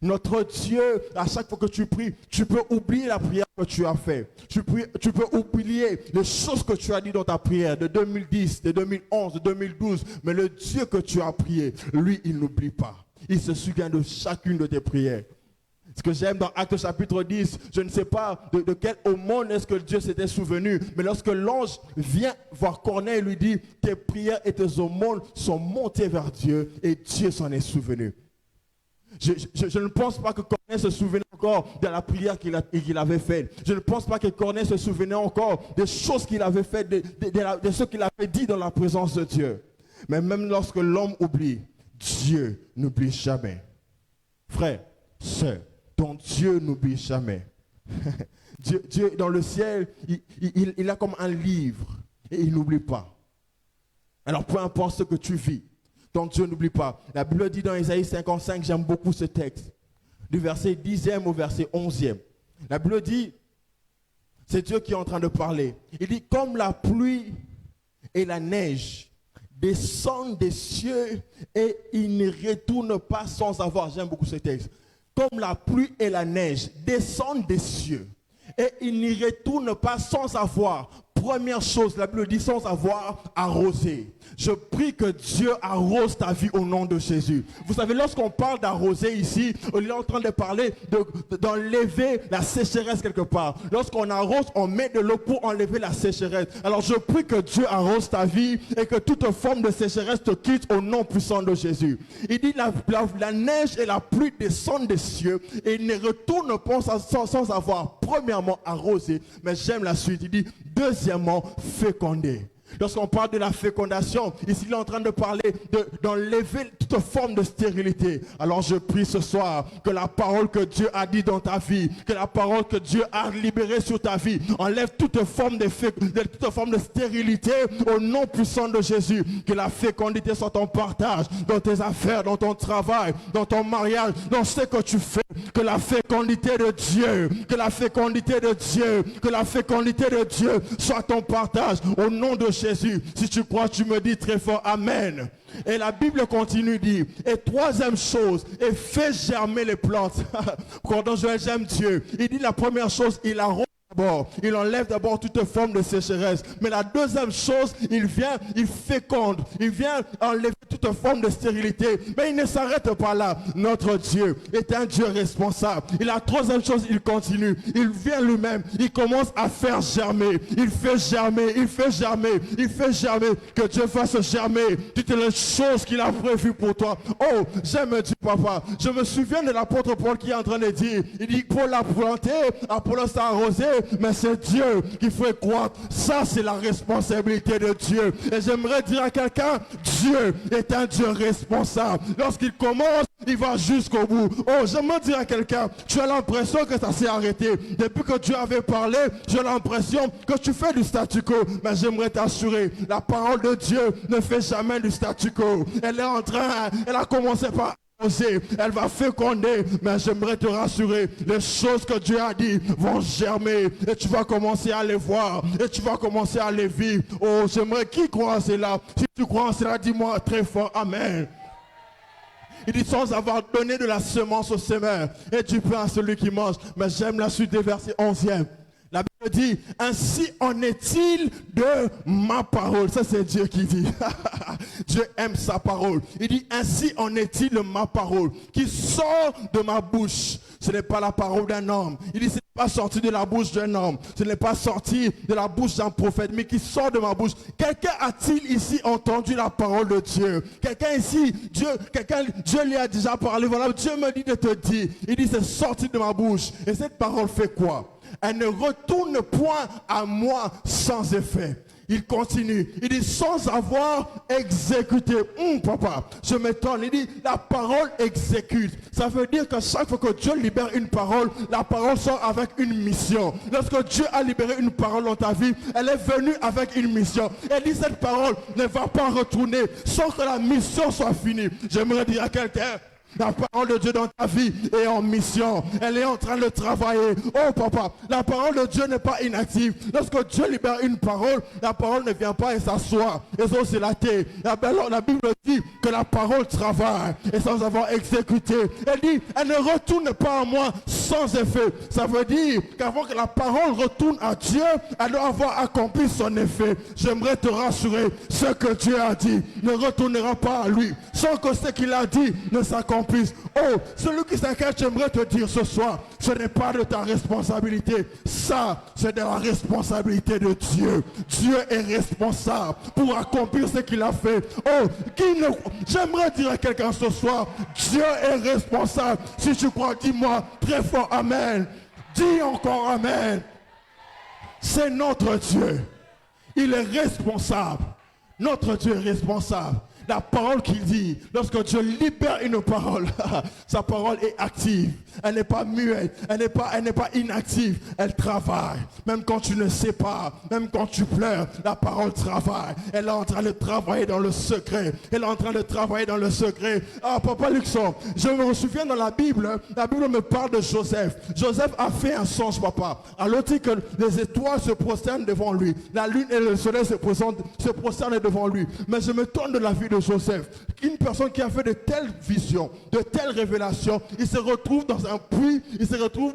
Notre Dieu, à chaque fois que tu pries, tu peux oublier la prière que tu as faite. Tu peux oublier les choses que tu as dit dans ta prière de 2010, de 2011, de 2012. Mais le Dieu que tu as prié, lui, il n'oublie pas. Il se souvient de chacune de tes prières. Ce que j'aime dans Actes chapitre 10, je ne sais pas de quelle aumône est-ce que Dieu s'était souvenu. Mais lorsque l'ange vient voir Corneille, il lui dit, tes prières et tes aumônes sont montées vers Dieu et Dieu s'en est souvenu. Je ne pense pas que Corneille se souvenait encore de la prière qu'il avait faite. Je ne pense pas que Corneille se souvenait encore des choses qu'il avait faites, de ce qu'il avait dit dans la présence de Dieu. Mais même lorsque l'homme oublie, Dieu n'oublie jamais. Frère, sœur, ton Dieu n'oublie jamais. Dieu dans le ciel, il a comme un livre et il n'oublie pas. Alors peu importe ce que tu vis, ton Dieu n'oublie pas. La Bible dit dans Isaïe 55, j'aime beaucoup ce texte, du verset 10e au verset 11e. La Bible dit, c'est Dieu qui est en train de parler. Il dit, comme la pluie et la neige descendent des cieux et ils ne retournent pas sans avoir. J'aime beaucoup ce texte. Comme la pluie et la neige descendent des cieux et ils n'y retournent pas sans avoir première chose, la Bible dit sans avoir arrosé. Je prie que Dieu arrose ta vie au nom de Jésus. Vous savez, lorsqu'on parle d'arroser ici, on est en train de parler d'enlever la sécheresse quelque part. Lorsqu'on arrose, on met de l'eau pour enlever la sécheresse. Alors je prie que Dieu arrose ta vie et que toute forme de sécheresse te quitte au nom puissant de Jésus. Il dit la neige et la pluie descendent des cieux et il ne retourne pas sans avoir premièrement arrosé. Mais j'aime la suite. Il dit deuxièmement fécondé. Lorsqu'on parle de la fécondation, ici il est en train de parler d'enlever toute forme de stérilité. Alors je prie ce soir que la parole que Dieu a dit dans ta vie, que la parole que Dieu a libérée sur ta vie, enlève toute forme de stérilité au nom puissant de Jésus. Que la fécondité soit ton partage dans tes affaires, dans ton travail, dans ton mariage, dans ce que tu fais. Que la fécondité de Dieu, que la fécondité de Dieu, que la fécondité de Dieu soit ton partage au nom de Jésus. Si tu crois, tu me dis très fort Amen. Et la Bible continue dit, et troisième chose, et fait germer les plantes. Quand j'aime Dieu, il dit la première chose, il arrose d'abord, il enlève d'abord toute forme de sécheresse. Mais la deuxième chose, il vient, il féconde, il vient enlever toute forme de stérilité. Mais il ne s'arrête pas là. Notre Dieu est un Dieu responsable. Et la troisième chose, il continue. Il vient lui-même, il commence à faire germer. Il fait germer, il fait germer, il fait germer. Que Dieu fasse germer toutes les choses qu'il a prévues pour toi. Oh, j'aime Dieu, papa. Je me souviens de l'apôtre Paul qui est en train de dire, il dit, Paul l'a planté, Apollos l'a arrosé, mais c'est Dieu qui fait croître. Ça, c'est la responsabilité de Dieu. Et j'aimerais dire à quelqu'un, Dieu est un Dieu responsable. Lorsqu'il commence, il va jusqu'au bout. Oh, j'aimerais dire à quelqu'un, tu as l'impression que ça s'est arrêté. Depuis que Dieu avait parlé, j'ai l'impression que tu fais du statu quo. Mais j'aimerais t'assurer, la parole de Dieu ne fait jamais du statu quo. Elle a commencé par elle va féconder, mais j'aimerais te rassurer, les choses que Dieu a dit vont germer et tu vas commencer à les voir et tu vas commencer à les vivre. Oh, j'aimerais qui croit en cela? Si tu crois en cela, dis-moi très fort Amen. Il dit sans avoir donné de la semence au semeur et du pain à celui qui mange. Mais j'aime la suite des versets 11e. La Bible dit, ainsi en est-il de ma parole. Ça c'est Dieu qui dit. Dieu aime sa parole. Il dit, ainsi en est-il de ma parole qui sort de ma bouche. Ce n'est pas la parole d'un homme. Il dit, ce n'est pas sorti de la bouche d'un homme. Ce n'est pas sorti de la bouche d'un prophète, mais qui sort de ma bouche. Quelqu'un a-t-il ici entendu la parole de Dieu? Quelqu'un ici, Dieu lui a déjà parlé. Voilà, Dieu me dit de te dire. Il dit, c'est sorti de ma bouche. Et cette parole fait quoi? Elle ne retourne point à moi sans effet. Il continue. Il dit sans avoir exécuté. Papa, je m'étonne. Il dit la parole exécute. Ça veut dire que chaque fois que Dieu libère une parole, la parole sort avec une mission. Lorsque Dieu a libéré une parole dans ta vie, elle est venue avec une mission. Elle dit cette parole ne va pas retourner sans que la mission soit finie. J'aimerais dire à quelqu'un, la parole de Dieu dans ta vie est en mission. Elle est en train de travailler. Oh papa, la parole de Dieu n'est pas inactive. Lorsque Dieu libère une parole, la parole ne vient pas et s'assoit. Et ça c'est la terre. La Bible dit que la parole travaille et sans avoir exécuté. Elle dit, elle ne retourne pas à moi sans effet. Ça veut dire qu'avant que la parole retourne à Dieu, elle doit avoir accompli son effet. J'aimerais te rassurer, ce que Dieu a dit ne retournera pas à lui sans que ce qu'il a dit ne s'accomplisse. Oh, celui qui s'inquiète, j'aimerais te dire ce soir, ce n'est pas de ta responsabilité. Ça, c'est de la responsabilité de Dieu. Dieu est responsable pour accomplir ce qu'il a fait. Oh, j'aimerais dire à quelqu'un ce soir, Dieu est responsable. Si tu crois, dis-moi très fort Amen. Dis encore Amen. C'est notre Dieu. Il est responsable. Notre Dieu est responsable. La parole qu'il dit, lorsque Dieu libère une parole, sa parole est active. Elle n'est pas muette, elle n'est pas inactive. Elle travaille. Même quand tu ne sais pas, même quand tu pleures, la parole travaille. Elle est en train de travailler dans le secret. Elle est en train de travailler dans le secret. Ah, Papa Luxon, je me souviens dans la Bible me parle de Joseph. Joseph a fait un songe, papa. Alors dit que les étoiles se prosternent devant lui. La lune et le soleil se prosternent devant lui. Mais je me tourne de la vie de Joseph. une personne qui a fait de telles visions, de telles révélations, il se retrouve dans un puits, il se retrouve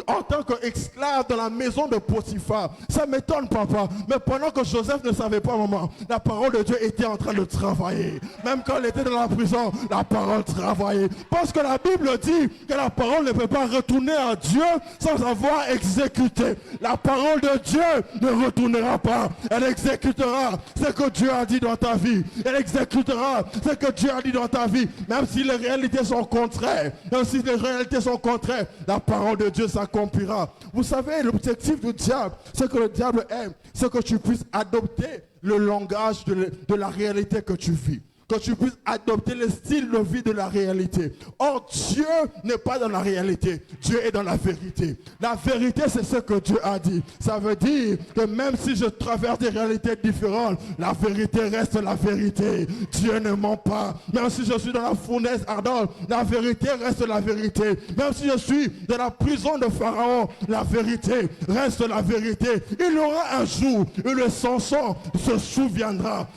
en tant qu'esclave dans la maison de Potiphar. Ça m'étonne, papa. Mais pendant que Joseph ne savait pas, maman, la parole de Dieu était en train de travailler. Même quand il était dans la prison, la parole travaillait. Parce que la Bible dit que la parole ne peut pas retourner à Dieu sans avoir exécuté. La parole de Dieu ne retournera pas. Elle exécutera ce que Dieu a dit dans ta vie. Elle exécutera ce que Dieu a dit dans ta vie. Même si les réalités sont contraires. Même si les réalités sont contraires, la parole de Dieu s'accomplira. Vous savez, l'objectif du diable, c'est que le diable aime, c'est que tu puisses adopter le langage de la réalité que tu vis. Que tu puisses adopter le style de vie de la réalité. Or, Dieu n'est pas dans la réalité. Dieu est dans la vérité. La vérité, c'est ce que Dieu a dit. Ça veut dire que même si je traverse des réalités différentes, la vérité reste la vérité. Dieu ne ment pas. Même si je suis dans la fournaise ardente, la vérité reste la vérité. Même si je suis dans la prison de Pharaon, la vérité reste la vérité. Il y aura un jour où le Samson se souviendra.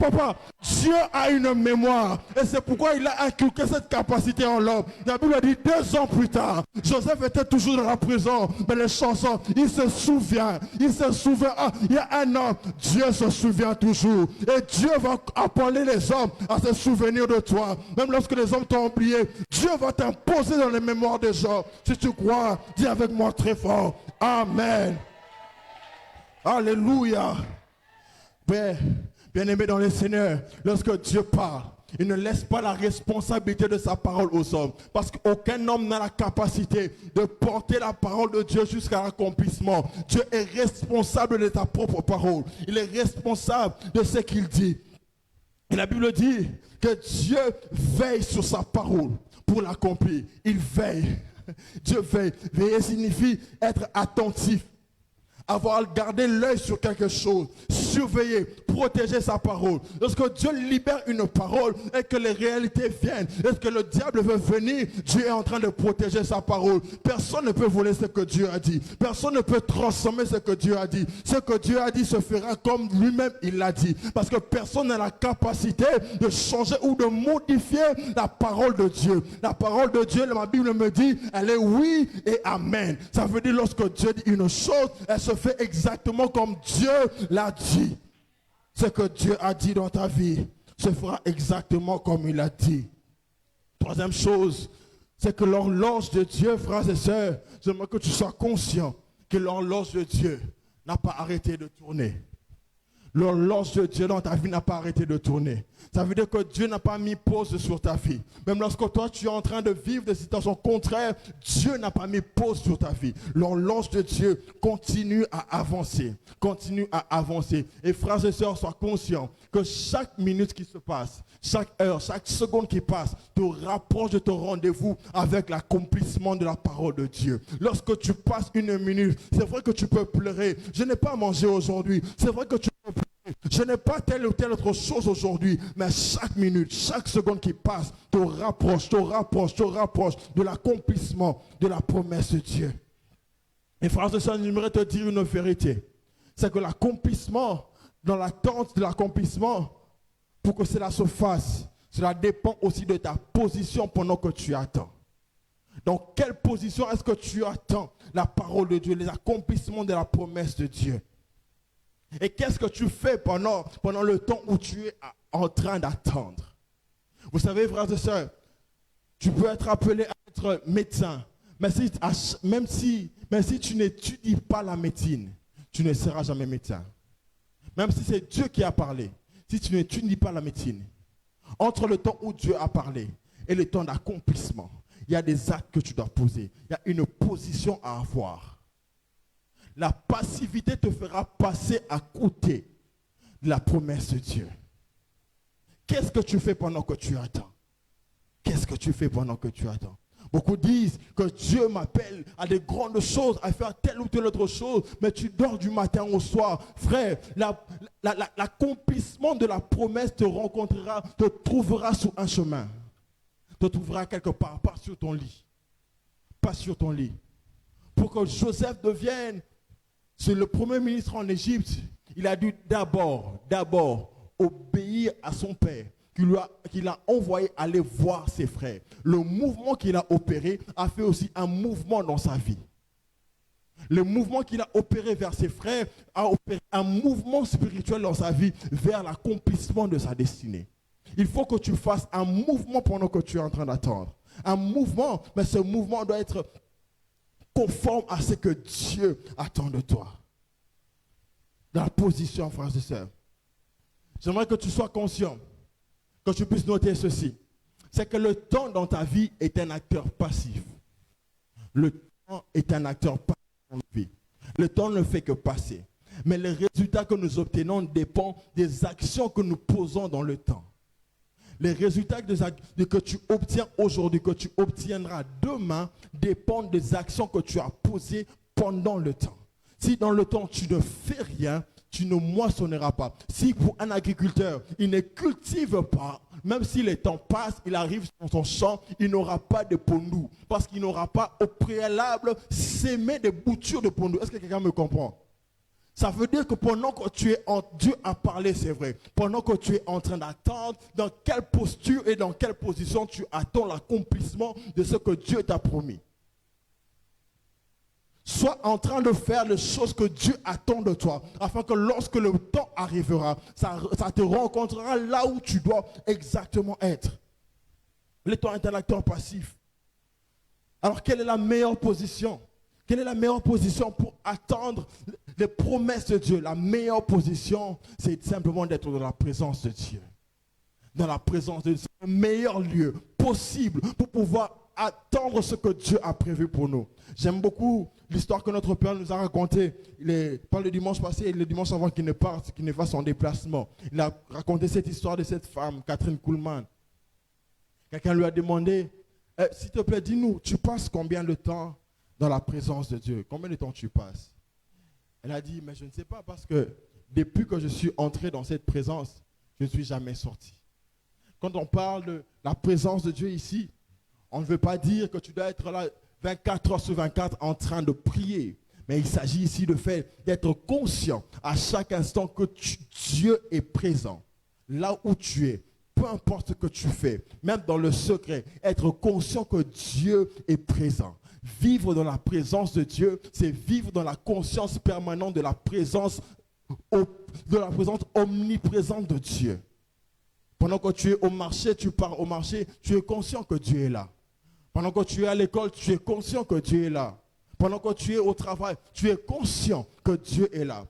Papa, Dieu a une mémoire et c'est pourquoi il a inculqué cette capacité en l'homme. La Bible dit 2 ans plus tard, Joseph était toujours dans la prison, mais les chansons, il se souvient, il y a un an, Dieu se souvient toujours et Dieu va appeler les hommes à se souvenir de toi. Même lorsque les hommes t'ont oublié, Dieu va t'imposer dans les mémoires des gens. Si tu crois, dis avec moi très fort, Amen. Alléluia. Bien-aimé dans le Seigneur, lorsque Dieu parle, il ne laisse pas la responsabilité de sa parole aux hommes. Parce qu'aucun homme n'a la capacité de porter la parole de Dieu jusqu'à l'accomplissement. Dieu est responsable de ta propre parole. Il est responsable de ce qu'il dit. Et la Bible dit que Dieu veille sur sa parole pour l'accomplir. Il veille. Dieu veille. Veiller signifie être attentif. Avoir gardé l'œil sur quelque chose, surveiller, protéger sa parole. Lorsque Dieu libère une parole et que les réalités viennent, et que le diable veut venir, Dieu est en train de protéger sa parole. Personne ne peut voler ce que Dieu a dit. Personne ne peut transformer ce que Dieu a dit. Ce que Dieu a dit se fera comme lui-même il l'a dit. Parce que personne n'a la capacité de changer ou de modifier la parole de Dieu. La parole de Dieu, la Bible me dit, elle est oui et amen. Ça veut dire lorsque Dieu dit une chose, elle se fait exactement comme Dieu l'a dit. Ce que Dieu a dit dans ta vie se fera exactement comme il a dit. Troisième chose, c'est que l'horloge de Dieu, frères et sœurs, j'aimerais que tu sois conscient que l'horloge de Dieu n'a pas arrêté de tourner. L'horloge de Dieu dans ta vie n'a pas arrêté de tourner. Ça veut dire que Dieu n'a pas mis pause sur ta vie. Même lorsque toi tu es en train de vivre des situations contraires, Dieu n'a pas mis pause sur ta vie. L'horloge de Dieu continue à avancer. Continue à avancer. Et frères et sœurs, sois conscients que chaque minute qui se passe, chaque heure, chaque seconde qui passe, te rapproche de ton rendez-vous avec l'accomplissement de la parole de Dieu. Lorsque tu passes une minute, c'est vrai que tu peux pleurer. Je n'ai pas mangé aujourd'hui. C'est vrai que tu peux pleurer. Je n'ai pas telle ou telle autre chose aujourd'hui, mais chaque minute, chaque seconde qui passe te rapproche de l'accomplissement de la promesse de Dieu. Et frères et sœurs, j'aimerais te dire une vérité. C'est que l'accomplissement, dans l'attente de l'accomplissement, pour que cela se fasse, cela dépend aussi de ta position pendant que tu attends. Dans quelle position est-ce que tu attends la parole de Dieu, les accomplissements de la promesse de Dieu? Et qu'est-ce que tu fais pendant le temps où tu es en train d'attendre? Vous savez, frères et sœurs, tu peux être appelé à être médecin, mais si tu n'étudies pas la médecine, tu ne seras jamais médecin. Même si c'est Dieu qui a parlé, si tu n'étudies pas la médecine, entre le temps où Dieu a parlé et le temps d'accomplissement, il y a des actes que tu dois poser, il y a une position à avoir. La passivité te fera passer à côté de la promesse de Dieu. Qu'est-ce que tu fais pendant que tu attends? Qu'est-ce que tu fais pendant que tu attends? Beaucoup disent que Dieu m'appelle à des grandes choses, à faire telle ou telle autre chose, mais tu dors du matin au soir. Frère, l'accomplissement de la promesse te rencontrera, te trouvera sur un chemin. Te trouvera quelque part, pas sur ton lit. Pas sur ton lit. Pour que Joseph devienne le premier ministre en Égypte, il a dû d'abord obéir à son père, qu'il a envoyé aller voir ses frères. Le mouvement qu'il a opéré a fait aussi un mouvement dans sa vie. Le mouvement qu'il a opéré vers ses frères a opéré un mouvement spirituel dans sa vie vers l'accomplissement de sa destinée. Il faut que tu fasses un mouvement pendant que tu es en train d'attendre. Un mouvement, mais ce mouvement doit être conforme à ce que Dieu attend de toi. Dans la position, frères et sœurs. J'aimerais que tu sois conscient, que tu puisses noter ceci. C'est que le temps dans ta vie est un acteur passif. Le temps est un acteur passif dans ta vie. Le temps ne fait que passer. Mais les résultats que nous obtenons dépendent des actions que nous posons dans le temps. Les résultats que tu obtiens aujourd'hui, que tu obtiendras demain, dépendent des actions que tu as posées pendant le temps. Si dans le temps tu ne fais rien, tu ne moissonneras pas. Si pour un agriculteur, il ne cultive pas, même si le temps passe, il arrive dans son champ, il n'aura pas de pondou. Parce qu'il n'aura pas au préalable sémé des boutures de pondou. Est-ce que quelqu'un me comprend? Ça veut dire que pendant que tu es en Dieu a parlé, c'est vrai. Pendant que tu es en train d'attendre, dans quelle posture et dans quelle position tu attends l'accomplissement de ce que Dieu t'a promis. Sois en train de faire les choses que Dieu attend de toi, afin que lorsque le temps arrivera, ça te rencontrera là où tu dois exactement être. Le temps est un acteur passif. Alors quelle est la meilleure position? Quelle est la meilleure position pour attendre les promesses de Dieu? La meilleure position, c'est simplement d'être dans la présence de Dieu. Dans la présence de Dieu, c'est le meilleur lieu possible pour pouvoir attendre ce que Dieu a prévu pour nous. J'aime beaucoup l'histoire que notre Père nous a racontée. Il parle le dimanche passé et le dimanche avant qu'il ne parte, qu'il ne fasse son déplacement. Il a raconté cette histoire de cette femme, Catherine Kuhlman. Quelqu'un lui a demandé, s'il te plaît, dis-nous, tu passes combien de temps dans la présence de Dieu? Combien de temps tu passes? Elle a dit, mais je ne sais pas parce que depuis que je suis entré dans cette présence, je ne suis jamais sorti. Quand on parle de la présence de Dieu ici, on ne veut pas dire que tu dois être là 24 heures sur 24 en train de prier. Mais il s'agit ici de faire d'être conscient à chaque instant que Dieu est présent. Là où tu es, peu importe ce que tu fais, même dans le secret, être conscient que Dieu est présent. Vivre dans la présence de Dieu, c'est vivre dans la conscience permanente de la présence omniprésente de Dieu. Pendant que tu es au marché, tu pars au marché, tu es conscient que Dieu est là. Pendant que tu es à l'école, tu es conscient que Dieu est là. Pendant que tu es au travail, tu es conscient que Dieu est là.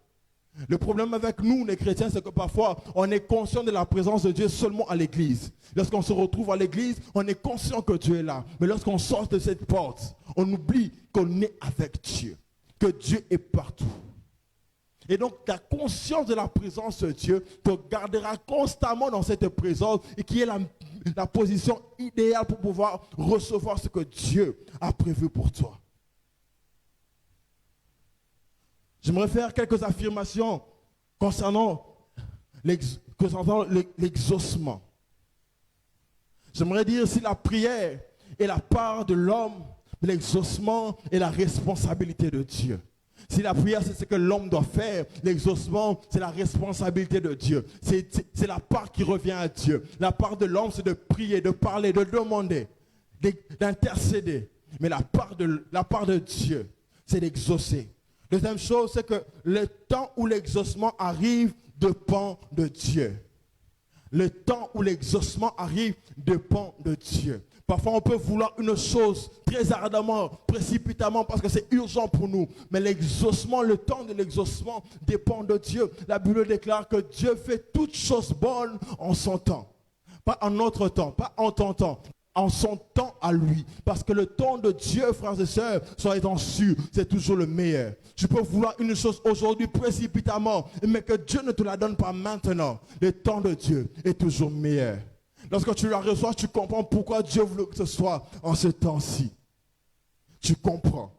Le problème avec nous, les chrétiens, c'est que parfois, on est conscient de la présence de Dieu seulement à l'église. Lorsqu'on se retrouve à l'église, on est conscient que Dieu est là. Mais lorsqu'on sort de cette porte, on oublie qu'on est avec Dieu, que Dieu est partout. Et donc, ta conscience de la présence de Dieu te gardera constamment dans cette présence et qui est la position idéale pour pouvoir recevoir ce que Dieu a prévu pour toi. J'aimerais faire quelques affirmations concernant l'exaucement. J'aimerais dire si la prière est la part de l'homme, l'exaucement est la responsabilité de Dieu. Si la prière, c'est ce que l'homme doit faire, l'exaucement, c'est la responsabilité de Dieu. C'est la part qui revient à Dieu. La part de l'homme, c'est de prier, de parler, de demander, d'intercéder. Mais la part de Dieu, c'est d'exaucer. Deuxième chose, c'est que le temps où l'exaucement arrive dépend de Dieu. Le temps où l'exaucement arrive dépend de Dieu. Parfois, on peut vouloir une chose très ardemment, précipitamment, parce que c'est urgent pour nous. Mais l'exaucement, le temps de l'exaucement dépend de Dieu. La Bible déclare que Dieu fait toutes choses bonnes en son temps. Pas en notre temps, pas en ton temps, en son temps à lui. Parce que le temps de Dieu, frères et sœurs, soyez-en sûrs, c'est toujours le meilleur. Tu peux vouloir une chose aujourd'hui précipitamment, mais que Dieu ne te la donne pas maintenant. Le temps de Dieu est toujours meilleur. Lorsque tu la reçois, tu comprends pourquoi Dieu voulait que ce soit en ce temps-ci. Tu comprends.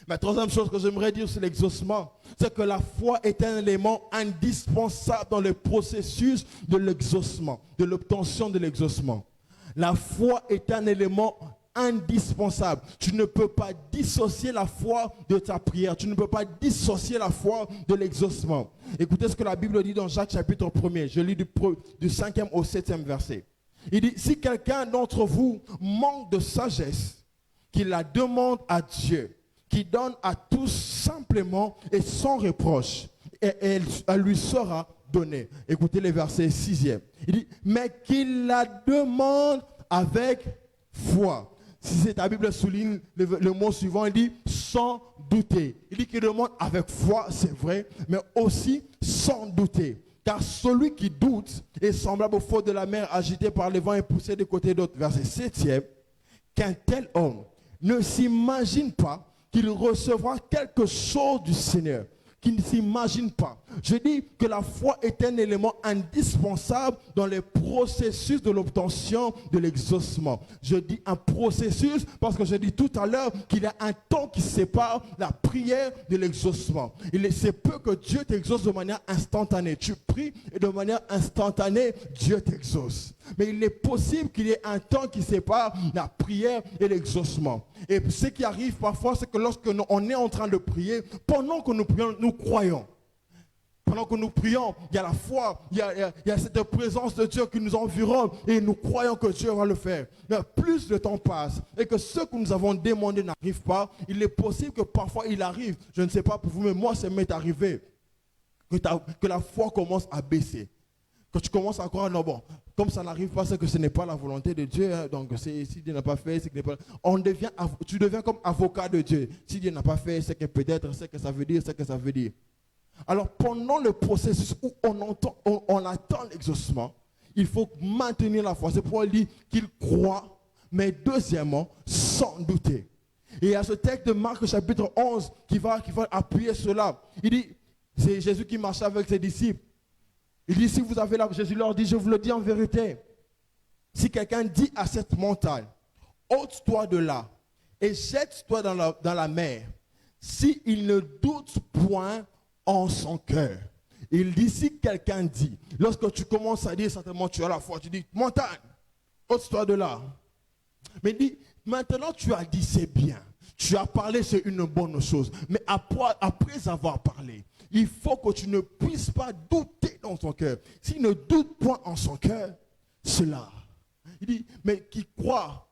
Mais troisième chose que j'aimerais dire sur l'exaucement, c'est que la foi est un élément indispensable dans le processus de l'exaucement, de l'obtention de l'exaucement. La foi est un élément indispensable. Tu ne peux pas dissocier la foi de ta prière. Tu ne peux pas dissocier la foi de l'exaucement. Écoutez ce que la Bible dit dans Jacques chapitre 1er. Je lis du 5e au 7e verset. Il dit, si quelqu'un d'entre vous manque de sagesse, qu'il la demande à Dieu, qui donne à tous simplement et sans reproche, et elle lui sera donnée. Écoutez les versets 6e. Il dit, mais qu'il la demande avec foi. Si c'est ta Bible souligne le mot suivant, il dit sans douter. Il dit qu'il demande avec foi, c'est vrai, mais aussi sans douter. Car celui qui doute est semblable au flot de la mer agité par les vents et poussé de côté d'autre. Verset 7e, qu'un tel homme ne s'imagine pas qu'il recevra quelque chose du Seigneur, qu'il ne s'imagine pas. Je dis que la foi est un élément indispensable dans les processus de l'obtention de l'exaucement. Je dis un processus parce que je dis tout à l'heure qu'il y a un temps qui sépare la prière de l'exaucement. Il se peut que Dieu t'exauce de manière instantanée. Tu pries et de manière instantanée, Dieu t'exauce. Mais il est possible qu'il y ait un temps qui sépare la prière et l'exaucement. Et ce qui arrive parfois, c'est que lorsque on est en train de prier, pendant que nous prions, nous croyons. Pendant que nous prions, il y a la foi, il y a cette présence de Dieu qui nous environne et nous croyons que Dieu va le faire. Mais plus le temps passe et que ce que nous avons demandé n'arrive pas, il est possible que parfois il arrive. Je ne sais pas pour vous, mais moi, ça m'est arrivé que la foi commence à baisser. Que tu commences à croire, non bon, comme ça n'arrive pas, c'est que ce n'est pas la volonté de Dieu. Hein, donc si Dieu n'a pas fait, c'est que n'est pas... Tu deviens comme avocat de Dieu. Si Dieu n'a pas fait, c'est que peut-être, c'est que ça veut dire, c'est que ça veut dire. Alors pendant le processus où on attend l'exaucement, il faut maintenir la foi. C'est pourquoi il dit qu'il croit, mais deuxièmement, sans douter. Et il y a ce texte de Marc chapitre 11 qui va appuyer cela. Il dit, c'est Jésus qui marchait avec ses disciples. Il dit, si vous avez là, Jésus leur dit, je vous le dis en vérité, si quelqu'un dit à cette montagne, ôte-toi de là et jette-toi dans la mer, s'il ne doute point en son cœur. Il dit, si quelqu'un dit, lorsque tu commences à dire, certainement tu as la foi, tu dis, montagne, ôte-toi de là. Mais il dit, maintenant tu as dit, c'est bien. Tu as parlé, c'est une bonne chose. Mais après avoir parlé, il faut que tu ne puisses pas douter dans ton cœur. S'il ne doute point en son cœur, cela. Il dit, mais qui croit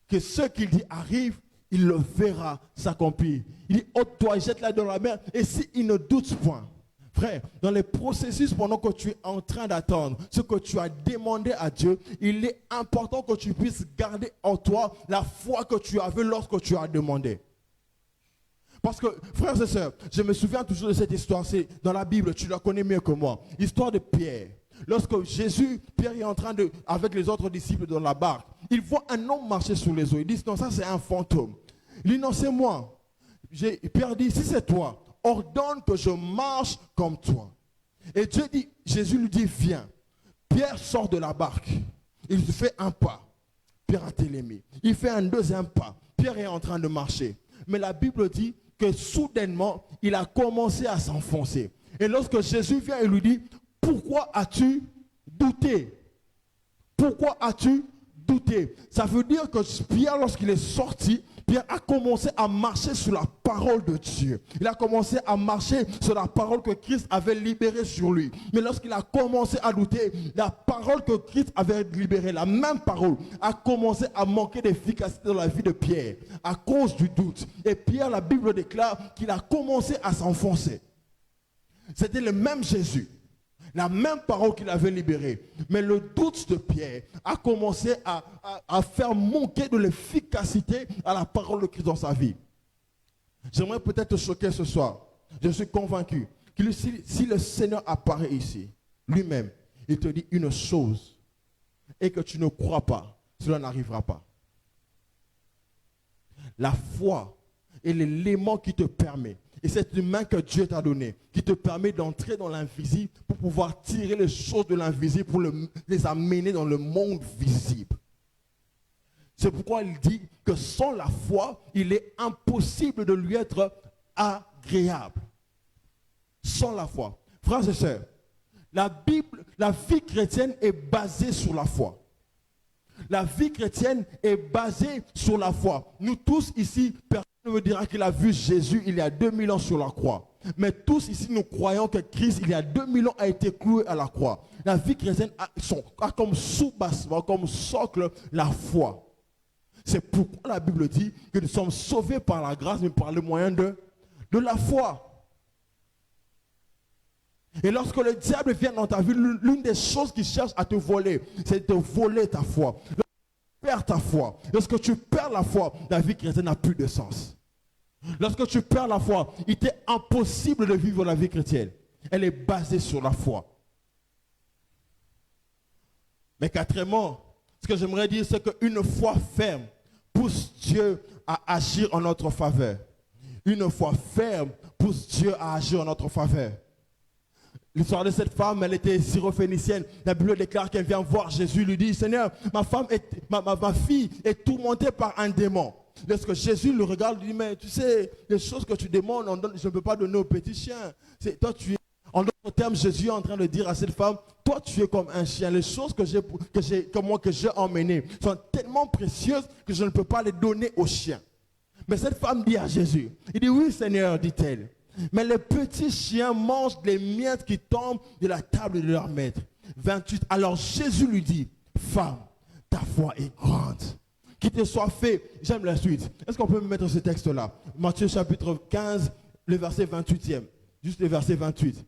que ce qu'il dit arrive, il le verra s'accomplir. Il dit, ôte-toi, jette-la dans la mer. Et s'il ne doute point, frère, dans les processus pendant que tu es en train d'attendre, ce que tu as demandé à Dieu, il est important que tu puisses garder en toi la foi que tu avais lorsque tu as demandé. Parce que, frères et sœurs, je me souviens toujours de cette histoire, c'est dans la Bible, tu la connais mieux que moi. L'histoire de Pierre. Lorsque Pierre est en train avec les autres disciples dans la barque, il voit un homme marcher sur les eaux. Il dit, non, ça c'est un fantôme. Il dit, non, c'est moi. Pierre dit, si c'est toi, ordonne que je marche comme toi. Et Jésus lui dit, viens. Pierre sort de la barque. Il fait un pas. Pierre a télémé. Il fait un deuxième pas. Pierre est en train de marcher. Mais la Bible dit que soudainement, il a commencé à s'enfoncer. Et lorsque Jésus vient et lui dit, pourquoi as-tu douté? Pourquoi as-tu douté? Ça veut dire que Pierre, lorsqu'il est sorti, Pierre a commencé à marcher sur la parole de Dieu. Il a commencé à marcher sur la parole que Christ avait libérée sur lui. Mais lorsqu'il a commencé à douter, la parole que Christ avait libérée, la même parole, a commencé à manquer d'efficacité dans la vie de Pierre à cause du doute. Et Pierre, la Bible déclare qu'il a commencé à s'enfoncer. C'était le même Jésus. La même parole qu'il avait libérée. Mais le doute de Pierre a commencé à faire manquer de l'efficacité à la parole de Christ dans sa vie. J'aimerais peut-être te choquer ce soir. Je suis convaincu que si le Seigneur apparaît ici, lui-même, il te dit une chose et que tu ne crois pas, cela n'arrivera pas. La foi est l'élément qui te permet. Et c'est une main que Dieu t'a donnée, qui te permet d'entrer dans l'invisible pour pouvoir tirer les choses de l'invisible, pour les amener dans le monde visible. C'est pourquoi il dit que sans la foi, il est impossible de lui être agréable. Sans la foi. Frères et sœurs, la vie chrétienne est basée sur la foi. La vie chrétienne est basée sur la foi. Nous tous ici, personne ne me dira qu'il a vu Jésus il y a 2000 ans sur la croix. Mais tous ici, nous croyons que Christ, il y a 2000 ans, a été cloué à la croix. La vie chrétienne a comme sous-bassement, comme socle, la foi. C'est pourquoi la Bible dit que nous sommes sauvés par la grâce, mais par le moyen de la foi. Et lorsque le diable vient dans ta vie, l'une des choses qu'il cherche à te voler, c'est de voler ta foi. Lorsque tu perds ta foi, lorsque tu perds la foi, la vie chrétienne n'a plus de sens. Lorsque tu perds la foi, il t'est impossible de vivre la vie chrétienne. Elle est basée sur la foi. Mais quatrièmement, ce que j'aimerais dire, c'est qu'une foi ferme pousse Dieu à agir en notre faveur. Une foi ferme pousse Dieu à agir en notre faveur. L'histoire de cette femme, elle était syrophénicienne. La Bible déclare qu'elle vient voir Jésus, lui dit, Seigneur, ma fille est tourmentée par un démon. Lorsque Jésus le regarde, il dit, mais tu sais, les choses que tu demandes, je ne peux pas donner aux petits chiens. Toi, tu es, en d'autres termes, Jésus est en train de dire à cette femme, toi, tu es comme un chien. Les choses que j'ai emmenées sont tellement précieuses que je ne peux pas les donner aux chiens. Mais cette femme dit à Jésus, il dit, oui, Seigneur, dit-elle. Mais les petits chiens mangent les miettes qui tombent de la table de leur maître. 28. Alors Jésus lui dit, femme, ta foi est grande. Qu'il te soit fait. J'aime la suite. Est-ce qu'on peut me mettre ce texte-là? Matthieu chapitre 15, le verset 28e. Juste le verset 28.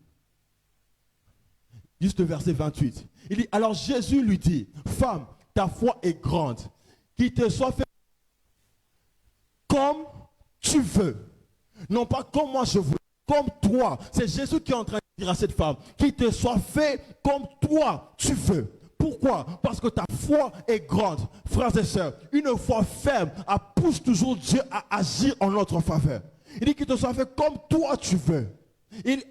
Juste le verset 28. Il dit, alors Jésus lui dit, femme, ta foi est grande. Qu'il te soit fait comme tu veux. Non pas comme moi je veux, comme toi. C'est Jésus qui est en train de dire à cette femme, qu'il te soit fait comme toi tu veux. Pourquoi? Parce que ta foi est grande. Frères et sœurs, une foi ferme pousse toujours Dieu à agir en notre faveur. Il dit qu'il te soit fait comme toi tu veux.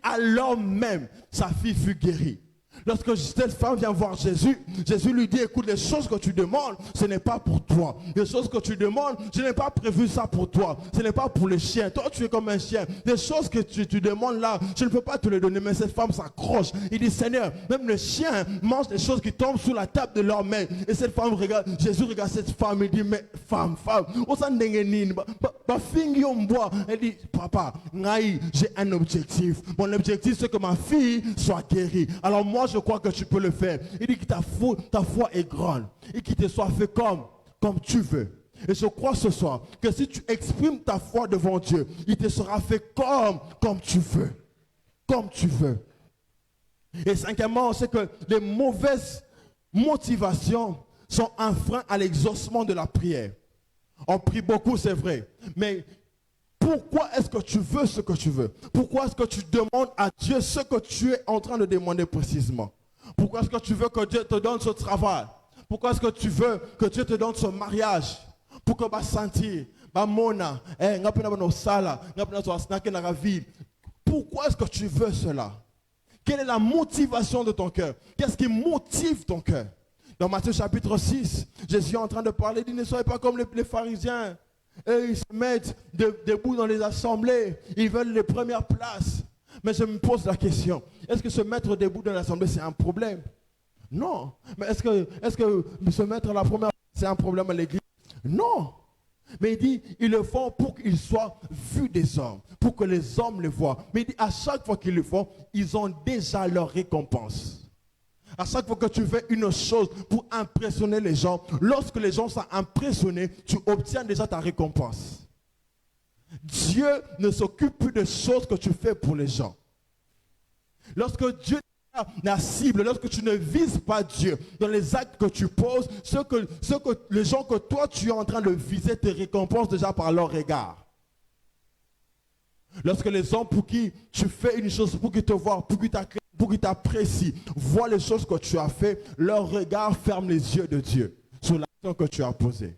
Alors même, sa fille fut guérie. Lorsque cette femme vient voir Jésus, Jésus lui dit, écoute, les choses que tu demandes, ce n'est pas pour toi. Les choses que tu demandes, je n'ai pas prévu ça pour toi. Ce n'est pas pour les chiens. Toi, tu es comme un chien. Les choses que tu demandes là, je ne peux pas te les donner. Mais cette femme s'accroche. Il dit, Seigneur, même les chiens mangent des choses qui tombent sous la table de leur main. Et cette femme regarde, Jésus regarde cette femme, il dit, mais femme, elle dit, papa, j'ai un objectif. Mon objectif, c'est que ma fille soit guérie. Alors moi, je crois que tu peux le faire. Il dit que ta foi est grande et qu'il te soit fait comme tu veux. Et je crois ce soir que si tu exprimes ta foi devant Dieu, il te sera fait comme tu veux. Comme tu veux. Et cinquièmement, c'est que les mauvaises motivations sont un frein à l'exaucement de la prière. On prie beaucoup, c'est vrai. Mais pourquoi est-ce que tu veux ce que tu veux? Pourquoi est-ce que tu demandes à Dieu ce que tu es en train de demander précisément? Pourquoi est-ce que tu veux que Dieu te donne ce travail? Pourquoi est-ce que tu veux que Dieu te donne ce mariage? Pour que tu sentir, pourquoi est-ce que tu veux cela? Quelle est la motivation de ton cœur? Qu'est-ce qui motive ton cœur? Dans Matthieu chapitre 6, Jésus est en train de parler, il dit, ne soyez pas comme les pharisiens. Eux, ils se mettent debout dans les assemblées. Ils veulent les premières places. Mais je me pose la question. Est-ce que se mettre debout dans l'assemblée, c'est un problème? Non. Mais est-ce que se mettre à la première place, c'est un problème à l'église? Non. Mais il dit, ils le font pour qu'ils soient vus des hommes. Pour que les hommes les voient. Mais il dit, à chaque fois qu'ils le font, ils ont déjà leur récompense. À chaque fois que tu fais une chose pour impressionner les gens, lorsque les gens sont impressionnés, tu obtiens déjà ta récompense. Dieu ne s'occupe plus des choses que tu fais pour les gens. Lorsque Dieu est la cible, lorsque tu ne vises pas Dieu dans les actes que tu poses, les gens que toi tu es en train de viser te récompensent déjà par leur regard. Lorsque les gens pour qui tu fais une chose, pour qu'ils te voient, pour qu'ils t'apprécient, voient les choses que tu as fait, leur regard ferme les yeux de Dieu sur l'action que tu as posée.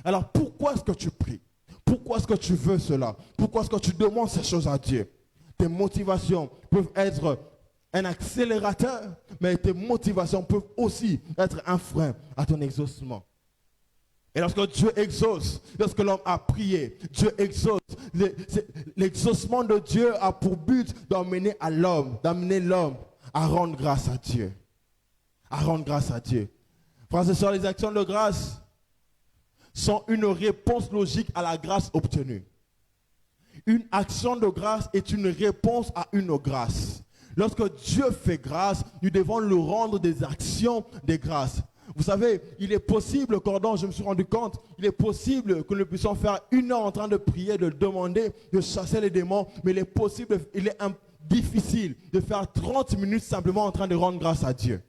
Alors pourquoi est-ce que tu pries? Pourquoi est-ce que tu veux cela? Pourquoi est-ce que tu demandes ces choses à Dieu? Tes motivations peuvent être un accélérateur, mais tes motivations peuvent aussi être un frein à ton exaucement. Et lorsque Dieu exauce, lorsque l'homme a prié, Dieu exauce. L'exaucement de Dieu a pour but d'amener l'homme à rendre grâce à Dieu. À rendre grâce à Dieu. Frères et sœurs, les actions de grâce sont une réponse logique à la grâce obtenue. Une action de grâce est une réponse à une grâce. Lorsque Dieu fait grâce, nous devons lui rendre des actions de grâce. Vous savez, il est possible, Cordon, je me suis rendu compte, il est possible que nous puissions faire 1 heure en train de prier, de demander, de chasser les démons, mais il est difficile de faire 30 minutes simplement en train de rendre grâce à Dieu.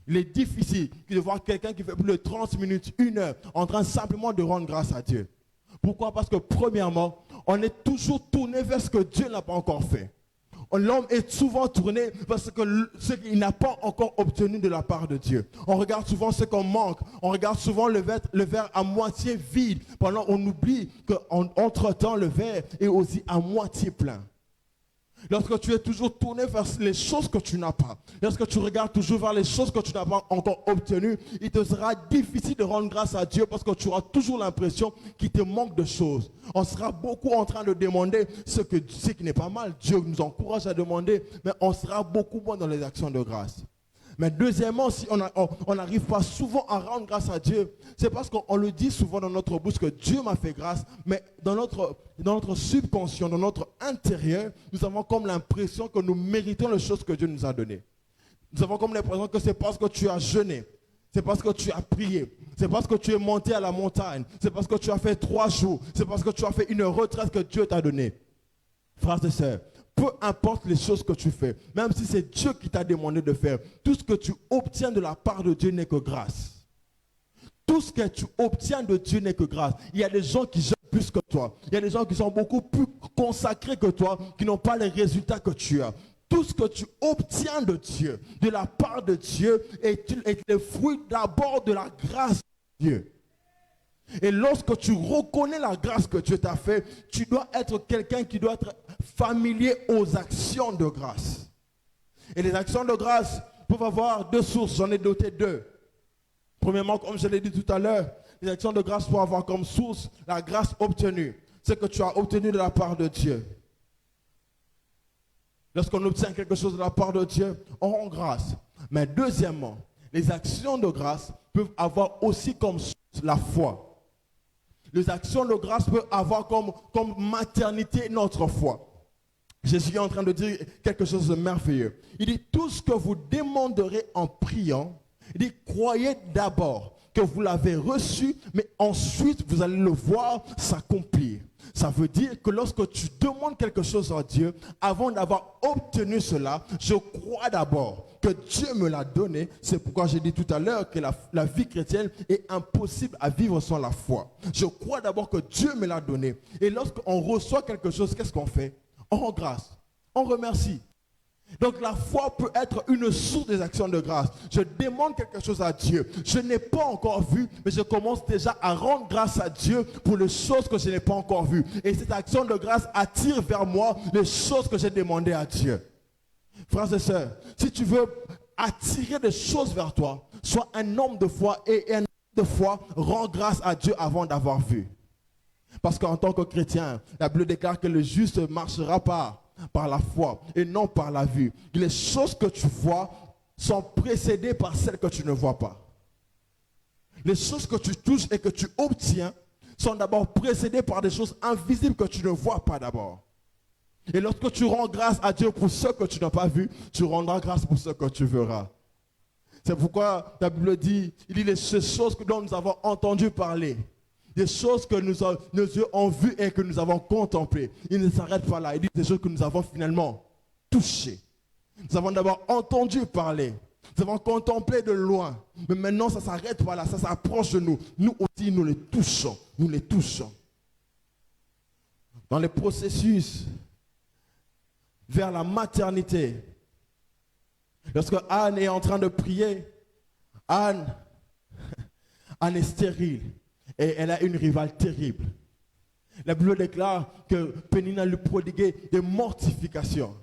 Il est difficile de voir quelqu'un qui fait plus de 30 minutes, 1 heure, en train simplement de rendre grâce à Dieu. Pourquoi? Parce que premièrement, on est toujours tourné vers ce que Dieu n'a pas encore fait. L'homme est souvent tourné vers ce qu'il n'a pas encore obtenu de la part de Dieu. On regarde souvent ce qu'on manque. On regarde souvent le verre à moitié vide. Pendant qu'on oublie qu'entre-temps, le verre est aussi à moitié plein. Lorsque tu es toujours tourné vers les choses que tu n'as pas, lorsque tu regardes toujours vers les choses que tu n'as pas encore obtenues, il te sera difficile de rendre grâce à Dieu parce que tu auras toujours l'impression qu'il te manque de choses. On sera beaucoup en train de demander ce qui n'est pas mal. Dieu nous encourage à demander, mais on sera beaucoup moins dans les actions de grâce. Mais deuxièmement, si on n'arrive pas souvent à rendre grâce à Dieu, c'est parce qu'on le dit souvent dans notre bouche que Dieu m'a fait grâce, mais dans notre subconscient, dans notre intérieur, nous avons comme l'impression que nous méritons les choses que Dieu nous a données. Nous avons comme l'impression que c'est parce que tu as jeûné, c'est parce que tu as prié, c'est parce que tu es monté à la montagne, c'est parce que tu as fait 3 jours, c'est parce que tu as fait une retraite que Dieu t'a donnée. Frères et sœurs, peu importe les choses que tu fais, même si c'est Dieu qui t'a demandé de faire, tout ce que tu obtiens de la part de Dieu n'est que grâce. Tout ce que tu obtiens de Dieu n'est que grâce. Il y a des gens qui jeûnent plus que toi. Il y a des gens qui sont beaucoup plus consacrés que toi, qui n'ont pas les résultats que tu as. Tout ce que tu obtiens de Dieu, de la part de Dieu, est le fruit d'abord de la grâce de Dieu. Et lorsque tu reconnais la grâce que Dieu t'a fait, tu dois être quelqu'un qui doit être familier aux actions de grâce. Et les actions de grâce peuvent avoir 2 sources, j'en ai noté 2. Premièrement, comme je l'ai dit tout à l'heure, les actions de grâce peuvent avoir comme source la grâce obtenue, ce que tu as obtenu de la part de Dieu. Lorsqu'on obtient quelque chose de la part de Dieu, on rend grâce. Mais deuxièmement, les actions de grâce peuvent avoir aussi comme source la foi. Les actions de grâce peuvent avoir comme maternité notre foi. Jésus est en train de dire quelque chose de merveilleux. Il dit, tout ce que vous demanderez en priant, il dit, croyez d'abord que vous l'avez reçu, mais ensuite vous allez le voir s'accomplir. Ça veut dire que lorsque tu demandes quelque chose à Dieu, avant d'avoir obtenu cela, je crois d'abord que Dieu me l'a donné. C'est pourquoi j'ai dit tout à l'heure que la vie chrétienne est impossible à vivre sans la foi. Je crois d'abord que Dieu me l'a donné. Et lorsqu'on reçoit quelque chose, qu'est-ce qu'on fait? On rend grâce, on remercie. Donc la foi peut être une source des actions de grâce. Je demande quelque chose à Dieu. Je n'ai pas encore vu, mais je commence déjà à rendre grâce à Dieu pour les choses que je n'ai pas encore vues. Et cette action de grâce attire vers moi les choses que j'ai demandées à Dieu. Frères et sœurs, si tu veux attirer des choses vers toi, sois un homme de foi et un homme de foi rend grâce à Dieu avant d'avoir vu. Parce qu'en tant que chrétien, la Bible déclare que le juste ne marchera pas par la foi et non par la vue. Les choses que tu vois sont précédées par celles que tu ne vois pas. Les choses que tu touches et que tu obtiens sont d'abord précédées par des choses invisibles que tu ne vois pas d'abord. Et lorsque tu rends grâce à Dieu pour ce que tu n'as pas vu, tu rendras grâce pour ce que tu verras. C'est pourquoi la Bible dit, il dit ces choses dont nous avons entendu parler, des choses que nos yeux ont vues et que nous avons contemplées. Il ne s'arrête pas là. Il dit des choses que nous avons finalement touchées. Nous avons d'abord entendu parler. Nous avons contemplé de loin. Mais maintenant, ça ne s'arrête pas là. Ça s'approche de nous. Nous aussi, nous les touchons. Nous les touchons. Dans les processus vers la maternité, lorsque Anne est en train de prier, Anne est stérile. Et elle a une rivale terrible. La Bible déclare que Pénina lui prodiguait des mortifications.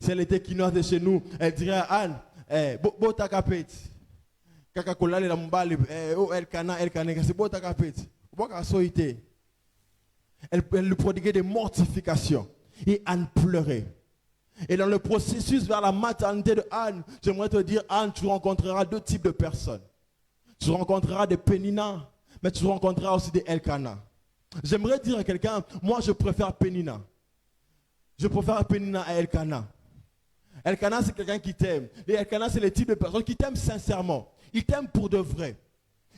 Si elle était quinoise de chez nous, elle dirait à Anne, elle lui prodiguait des mortifications. Et Anne pleurait. Et dans le processus vers la maternité de Anne, j'aimerais te dire, Anne, tu rencontreras deux types de personnes. Tu rencontreras des Pénina, mais tu rencontreras aussi des Elkana. J'aimerais dire à quelqu'un, moi je préfère Pénina. Je préfère Pénina à Elkana. Elkana, c'est quelqu'un qui t'aime. Et Elkana, c'est le type de personne qui t'aime sincèrement. Il t'aime pour de vrai.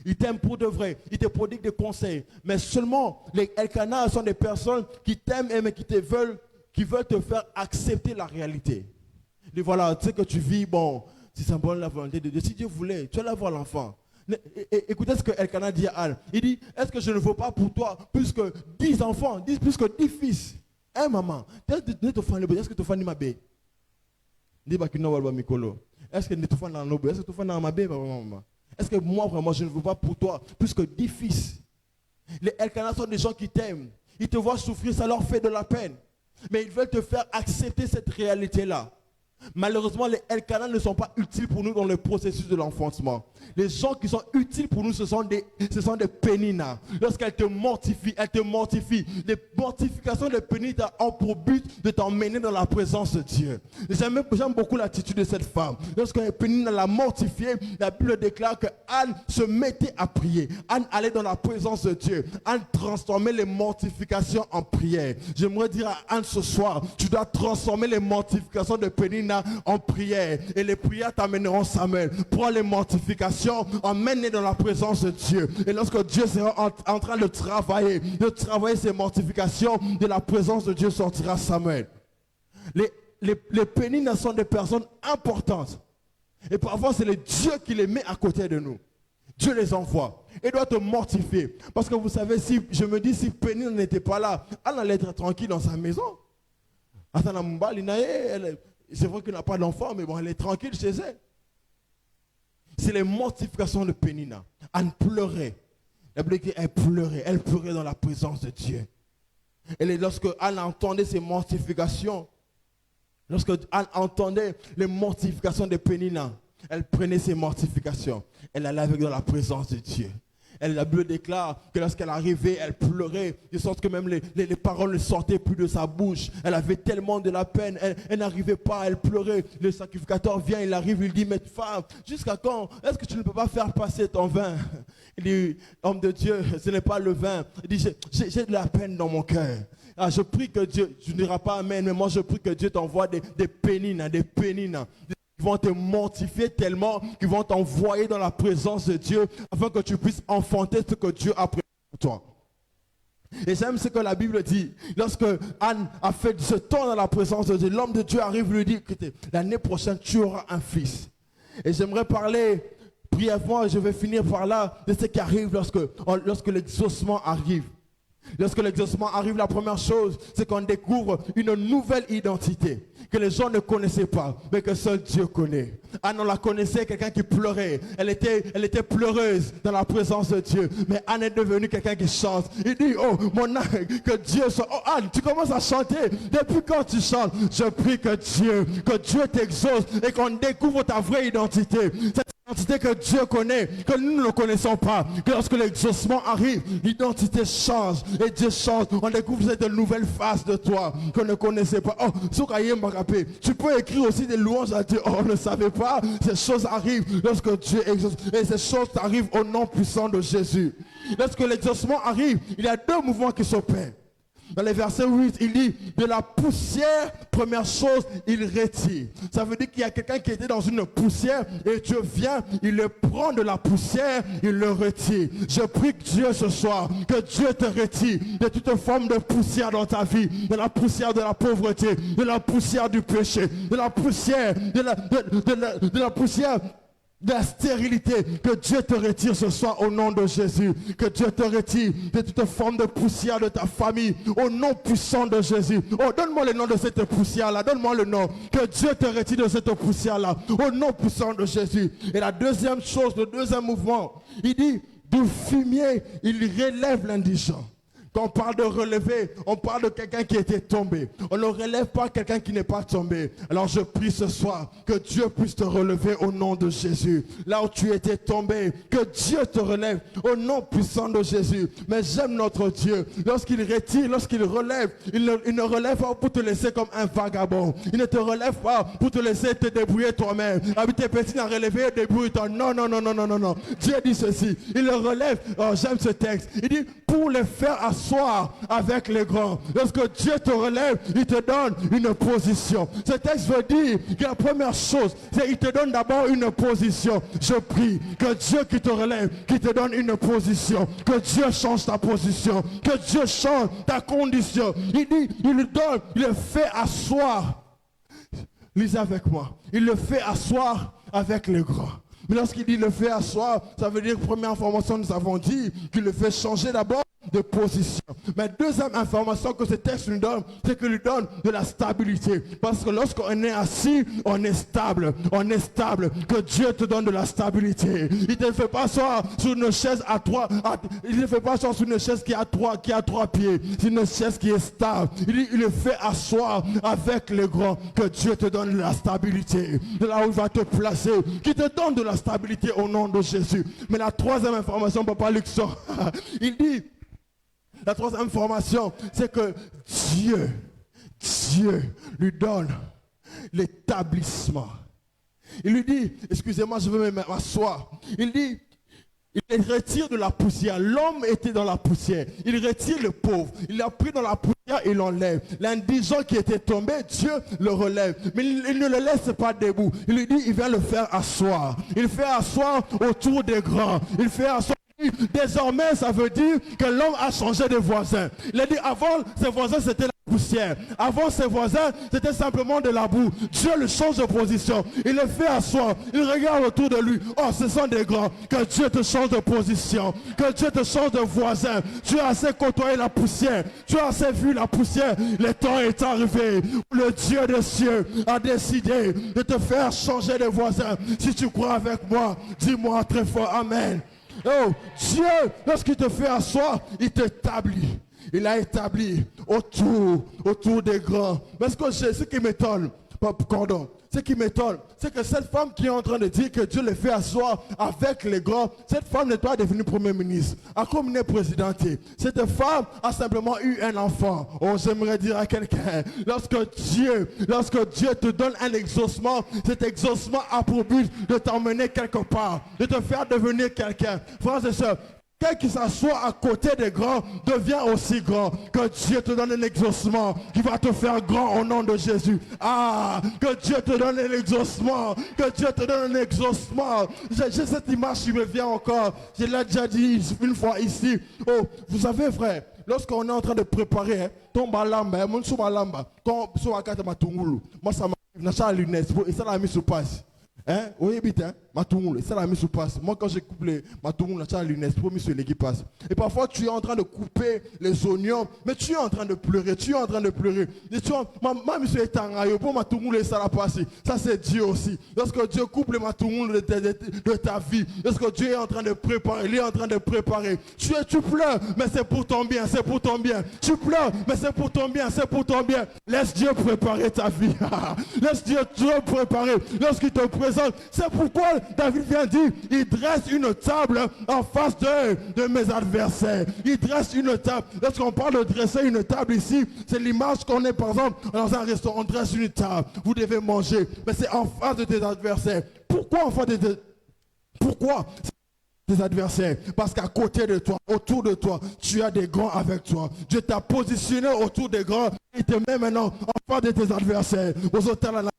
Il t'aime pour de vrai. Il te prodigue des conseils. Mais seulement, les Elkana sont des personnes qui t'aiment et qui veulent te faire accepter la réalité. Et voilà, tu sais que tu vis, bon, si c'est bon la volonté de Dieu. Si Dieu voulait, tu allais avoir l'enfant. Écoutez ce que Elkana dit à Anne. Il dit, est-ce que je ne veux pas pour toi plus que 10 enfants, plus que 10 fils? Hein, maman, est-ce que tu fais ma bé? Est-ce que tu fais dans est-ce que tu fais dans ma bé, maman? Est-ce que moi, vraiment, je ne veux pas pour toi plus que 10 fils? Les Elkana sont des gens qui t'aiment. Ils te voient souffrir, ça leur fait de la peine. Mais ils veulent te faire accepter cette réalité-là. Malheureusement, les Elkana ne sont pas utiles pour nous dans le processus de l'enfantement. Les gens qui sont utiles pour nous, ce sont des Pénina. Lorsqu'elles te mortifient, Les mortifications de Pénina ont pour but de t'emmener dans la présence de Dieu. J'aime beaucoup l'attitude de cette femme. Lorsque Pénina l'a mortifiée, la Bible déclare que Anne se mettait à prier. Anne allait dans la présence de Dieu. Anne transformait les mortifications en prière. J'aimerais dire à Anne ce soir, tu dois transformer les mortifications de Pénina en prière, et les prières t'amèneront Samuel. Prends les mortifications, emmène-les dans la présence de Dieu, et lorsque Dieu sera en train de travailler ces mortifications, de la présence de Dieu sortira Samuel. Les Pénina sont des personnes importantes, et parfois c'est le Dieu qui les met à côté de nous. Dieu les envoie et doit te mortifier, parce que vous savez, si Pénina n'était pas là, elle allait être tranquille dans sa maison. C'est vrai qu'elle n'a pas d'enfant, mais bon, elle est tranquille chez elle. C'est les mortifications de Pénina. Anne pleurait. Elle pleurait dans la présence de Dieu. Et lorsque Anne entendait ces mortifications, lorsque Anne entendait les mortifications de Pénina, elle prenait ces mortifications. Elle allait avec dans la présence de Dieu. La Bible déclare que lorsqu'elle arrivait, elle pleurait, de sorte que même les paroles ne sortaient plus de sa bouche. Elle avait tellement de la peine, elle n'arrivait pas, elle pleurait. Le sacrificateur vient, il arrive, il dit, mais femme, jusqu'à quand? Est-ce que tu ne peux pas faire passer ton vin? Il dit, homme de Dieu, ce n'est pas le vin. Il dit, j'ai de la peine dans mon cœur. Ah, je prie que Dieu, je ne dirai pas amen, mais moi je prie que Dieu t'envoie des Pénina, qui vont te mortifier tellement, qui vont t'envoyer dans la présence de Dieu afin que tu puisses enfanter ce que Dieu a prévu pour toi. Et j'aime ce que la Bible dit. Lorsque Anne a fait ce temps dans la présence de Dieu, l'homme de Dieu arrive et lui dit, écoutez, l'année prochaine tu auras un fils. Et j'aimerais parler brièvement, et je vais finir par là, de ce qui arrive lorsque l'exaucement arrive. Lorsque l'exaucement arrive, la première chose, c'est qu'on découvre une nouvelle identité que les gens ne connaissaient pas, mais que seul Dieu connaît. Anne, on la connaissait, quelqu'un qui pleurait. Elle était pleureuse dans la présence de Dieu. Mais Anne est devenue quelqu'un qui chante. Il dit, oh mon âme, que Dieu soit... Oh Anne, tu commences à chanter. Depuis quand tu chantes? Je prie que Dieu t'exauce et qu'on découvre ta vraie identité. Cette identité que Dieu connaît, que nous ne connaissons pas. Que lorsque l'exaucement arrive, l'identité change. Et Dieu change. On découvre cette nouvelle face de toi qu'on ne connaissait pas. Oh, tu peux écrire aussi des louanges à Dieu. Oh, on ne savait pas. Ces choses arrivent lorsque Dieu exauce. Et ces choses arrivent au nom puissant de Jésus. Lorsque l'exaucement arrive, il y a deux mouvements qui s'opèrent. Dans les versets 8, il dit, de la poussière, première chose, il retire. Ça veut dire qu'il y a quelqu'un qui était dans une poussière et Dieu vient, il le prend de la poussière, il le retire. Je prie que Dieu ce soir, que Dieu te retire de toute forme de poussière dans ta vie, de la poussière de la pauvreté, de la poussière du péché, de la poussière, de la poussière de la stérilité, que Dieu te retire ce soir au nom de Jésus, que Dieu te retire de toute forme de poussière de ta famille au nom puissant de Jésus. Oh, donne-moi le nom de cette poussière-là, donne-moi le nom, que Dieu te retire de cette poussière-là au nom puissant de Jésus. Et la deuxième chose, le deuxième mouvement, il dit, du fumier, il relève l'indigent. Quand on parle de relever, on parle de quelqu'un qui était tombé. On ne relève pas quelqu'un qui n'est pas tombé. Alors je prie ce soir que Dieu puisse te relever au nom de Jésus. Là où tu étais tombé, que Dieu te relève au nom puissant de Jésus. Mais j'aime notre Dieu. Lorsqu'il retire, lorsqu'il relève, il ne relève pas pour te laisser comme un vagabond. Il ne te relève pas pour te laisser te débrouiller toi-même. Habiter petit, à relever, débrouille-toi. Non, non, non, non, non, non, non. Dieu dit ceci. Il le relève. Oh, j'aime ce texte. Il dit pour les faire asseoir avec les grands. Lorsque Dieu te relève, il te donne une position. Ce texte veut dire que la première chose, c'est qu'il te donne d'abord une position. Je prie que Dieu qui te relève, qui te donne une position, que Dieu change ta position, que Dieu change ta condition. Il dit, il le donne, il le fait asseoir. Lisez avec moi. Il le fait asseoir avec les grands. Mais lorsqu'il dit le fait asseoir, ça veut dire, première information, nous avons dit qu'il le fait changer d'abord de position. Mais deuxième information que ce texte nous donne, c'est qu'il lui donne de la stabilité. Parce que lorsqu'on est assis, on est stable. On est stable. Que Dieu te donne de la stabilité. Il ne te fait pas asseoir sur une chaise à trois. Il ne fait pas asseoir sur une chaise qui a trois pieds. C'est une chaise qui est stable. Il le fait asseoir avec les grands. Que Dieu te donne de la stabilité. De là où il va te placer. Qui te donne de la stabilité au nom de Jésus. Mais la troisième information, Papa Luxon, il dit, la troisième information, c'est que Dieu lui donne l'établissement. Il lui dit, excusez-moi, je veux m'asseoir. Il dit, il retire de la poussière. L'homme était dans la poussière. Il retire le pauvre. Il l'a pris dans la poussière et l'enlève. L'indigent qui était tombé, Dieu le relève. Mais il ne le laisse pas debout. Il lui dit, il vient le faire asseoir. Il fait asseoir autour des grands. Il fait asseoir. Désormais, ça veut dire que l'homme a changé de voisin. Il a dit, avant, ses voisins, c'était la poussière. Avant, ses voisins, c'était simplement de la boue. Dieu le change de position. Il le fait asseoir. Il regarde autour de lui. Oh, ce sont des grands. Que Dieu te change de position. Que Dieu te change de voisin. Tu as assez côtoyé la poussière. Tu as assez vu la poussière. Le temps est arrivé. Le Dieu des cieux a décidé de te faire changer de voisin. Si tu crois avec moi, dis-moi très fort Amen. Oh, Dieu, lorsqu'il te fait asseoir, il t'établit. Il a établi autour des grands. Mais ce qui m'étonne, pardon, ce qui m'étonne, c'est que cette femme qui est en train de dire que Dieu les fait asseoir avec les grands, cette femme n'est pas devenue premier ministre, a comme une présidente. Cette femme a simplement eu un enfant. Oh, j'aimerais dire à quelqu'un, lorsque Dieu te donne un exaucement, cet exaucement a pour but de t'emmener quelque part, de te faire devenir quelqu'un. Frères et sœurs, quelqu'un qui s'assoit à côté des grands devient aussi grand. Que Dieu te donne un exaucement qui va te faire grand au nom de Jésus. Ah, que Dieu te donne un exaucement. Que Dieu te donne un exaucement. J'ai cette image qui me vient encore. Je l'ai déjà dit une fois ici. Oh, vous savez frère, lorsqu'on est en train de préparer, ton balamba, mon soubalamba, quand sur la carte matungulu, moi ça m'a fait une lunette et ça l'a mis sur passe. Hein? Oui, bien, matungulu, ça l'a mis sur passe. Moi, quand j'ai coupé matungulu, ça l'a lunette pour mis sur l'équipe passe. Et parfois, tu es en train de couper les oignons, mais tu es en train de pleurer, Et tu ma monsieur est en pour matungulu, ça l'a passé. Ça, c'est Dieu aussi. Lorsque Dieu coupe le matungulu de ta vie, lorsque Dieu est en train de préparer, il est en train de préparer. Tu pleures, mais c'est pour ton bien, c'est pour ton bien. Tu pleures, mais c'est pour ton bien, c'est pour ton bien. Laisse Dieu préparer ta vie. Laisse Dieu te préparer. Lorsqu'il te présente, c'est pourquoi David vient dire, il dresse une table en face de mes adversaires. Il dresse une table. Lorsqu'on parle de dresser une table ici, c'est l'image qu'on est par exemple dans un restaurant, on dresse une table. Vous devez manger, mais c'est en face de tes adversaires. Pourquoi en face de tes adversaires? Parce qu'à côté de toi, autour de toi, tu as des grands avec toi. Dieu t'a positionné autour des grands. Il te met maintenant en face de tes adversaires. Aux hôtels à la...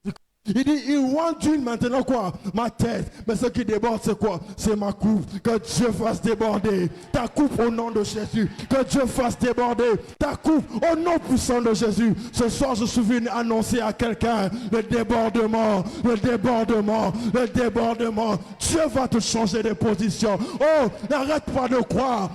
Il dit, il want une maintenant quoi? Ma tête. Mais ce qui déborde, c'est quoi? C'est ma coupe. Que Dieu fasse déborder ta coupe au nom de Jésus. Que Dieu fasse déborder ta coupe au nom puissant de Jésus. Ce soir, je suis venu annoncer à quelqu'un le débordement, le débordement, le débordement. Dieu va te changer de position. Oh, n'arrête pas de croire.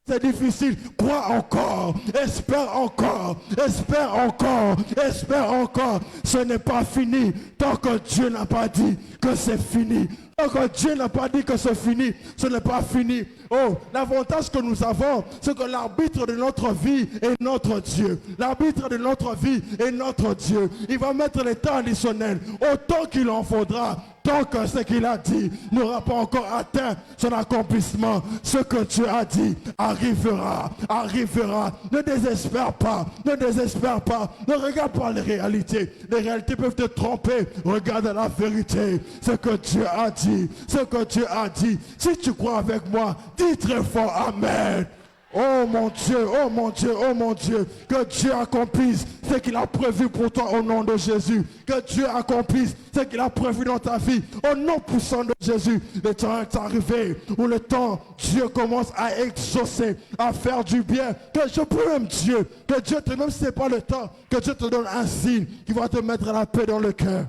C'est difficile, crois encore, espère encore, espère encore, espère encore. Ce n'est pas fini tant que Dieu n'a pas dit que c'est fini. Tant que Dieu n'a pas dit que c'est fini, ce n'est pas fini. Oh, l'avantage que nous avons, c'est que l'arbitre de notre vie est notre Dieu. L'arbitre de notre vie est notre Dieu. Il va mettre les temps additionnels autant qu'il en faudra. Tant que ce qu'il a dit n'aura pas encore atteint son accomplissement, ce que Dieu a dit arrivera, arrivera. Ne désespère pas, ne désespère pas. Ne regarde pas les réalités. Les réalités peuvent te tromper. Regarde la vérité. Ce que Dieu a dit, ce que Dieu a dit. Si tu crois avec moi, dis très fort Amen. Oh mon Dieu, oh mon Dieu, oh mon Dieu, que Dieu accomplisse ce qu'il a prévu pour toi au nom de Jésus. Que Dieu accomplisse ce qu'il a prévu dans ta vie au nom puissant de Jésus. Le temps est arrivé où le temps, Dieu commence à exaucer, à faire du bien. Que je prie même Dieu, que Dieu te, même si ce n'est pas le temps, que Dieu te donne un signe qui va te mettre la paix dans le cœur.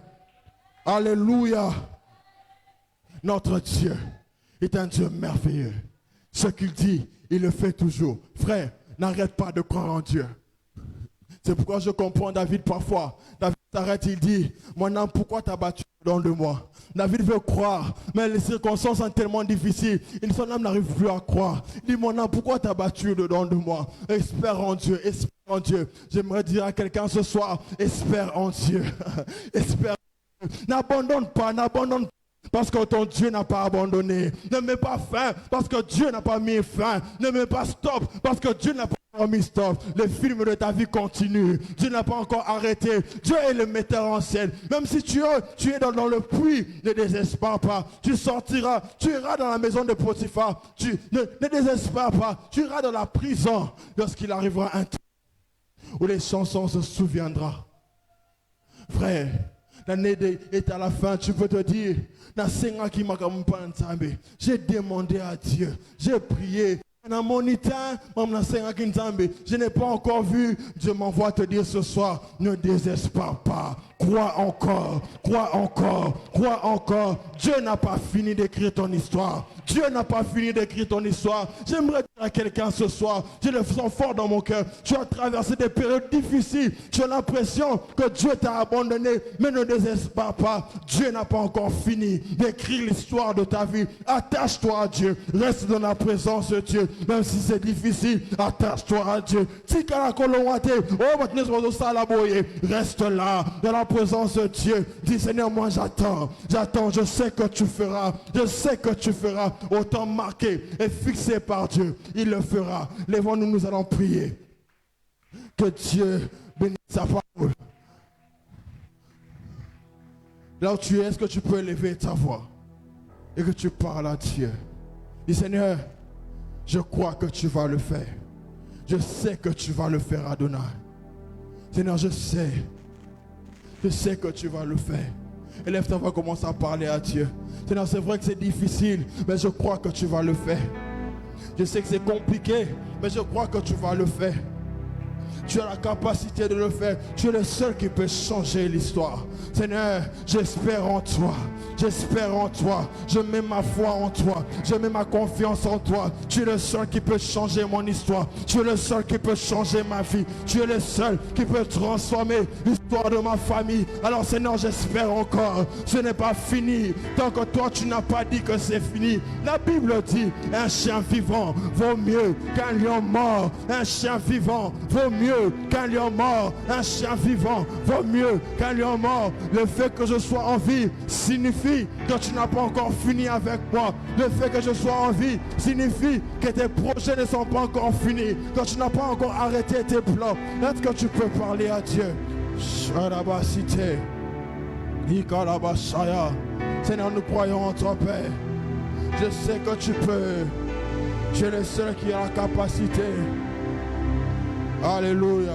Alléluia. Notre Dieu est un Dieu merveilleux. Ce qu'il dit, il le fait toujours. Frère, n'arrête pas de croire en Dieu. C'est pourquoi je comprends David parfois. David s'arrête, il dit, mon âme, pourquoi t'as battu dans de moi? David veut croire, mais les circonstances sont tellement difficiles. Son âme n'arrive plus à croire. Il dit, mon âme, pourquoi t'as battu dedans de moi? Espère en Dieu, espère en Dieu. J'aimerais dire à quelqu'un ce soir, espère en Dieu. Espère en Dieu. N'abandonne pas, n'abandonne pas. Parce que ton Dieu n'a pas abandonné. Ne mets pas fin parce que Dieu n'a pas mis fin. Ne mets pas stop parce que Dieu n'a pas mis stop. Le film de ta vie continue. Dieu n'a pas encore arrêté. Dieu est le metteur en scène. Même si tu es dans le puits, ne désespère pas. Tu sortiras, tu iras dans la maison de Potiphar. Ne désespère pas. Tu iras dans la prison lorsqu'il arrivera un temps où les chansons se souviendront. Frère, l'année est à la fin, tu peux te dire, j'ai demandé à Dieu, j'ai prié. Je n'ai pas encore vu. Dieu m'envoie te dire ce soir, ne désespère pas. Crois encore, crois encore, crois encore. Dieu n'a pas fini d'écrire ton histoire. Dieu n'a pas fini d'écrire ton histoire. J'aimerais dire à quelqu'un ce soir, je le sens fort dans mon cœur. Tu as traversé des périodes difficiles. Tu as l'impression que Dieu t'a abandonné, mais ne désespère pas. Dieu n'a pas encore fini d'écrire l'histoire de ta vie. Attache-toi à Dieu. Reste dans la présence de Dieu. Même si c'est difficile, attache-toi à Dieu. Reste là, dans la présence de Dieu. Dis Seigneur, moi j'attends. J'attends, je sais que tu feras. Je sais que tu feras. Au temps marqué et fixé par Dieu, il le fera. Lèvons-nous, nous allons prier. Que Dieu bénisse sa parole. Là où tu es, est-ce que tu peux élever ta voix et que tu parles à Dieu? Dis Seigneur, je crois que tu vas le faire. Je sais que tu vas le faire, Adonai. Seigneur, je sais que tu vas le faire. Élève ta voix, commence à parler à Dieu. Seigneur, c'est vrai que c'est difficile, mais je crois que tu vas le faire. Je sais que c'est compliqué, mais je crois que tu vas le faire. Tu as la capacité de le faire. Tu es le seul qui peut changer l'histoire. Seigneur, j'espère en toi. J'espère en toi. Je mets ma foi en toi. Je mets ma confiance en toi. Tu es le seul qui peut changer mon histoire. Tu es le seul qui peut changer ma vie. Tu es le seul qui peut transformer l'histoire de ma famille. Alors Seigneur, j'espère encore. Ce n'est pas fini. Tant que toi, tu n'as pas dit que c'est fini. La Bible dit, un chien vivant vaut mieux qu'un lion mort. Un chien vivant vaut mieux qu'un lion mort. Un chien vivant vaut mieux qu'un lion mort. Le fait que je sois en vie signifie que tu n'as pas encore fini avec moi. Le fait que je sois en vie signifie que tes projets ne sont pas encore finis, que tu n'as pas encore arrêté tes plans. Est-ce que tu peux parler à Dieu? Seigneur, nous croyons en toi, Père. Je sais que tu peux. Tu es le seul qui a la capacité. Alléluia.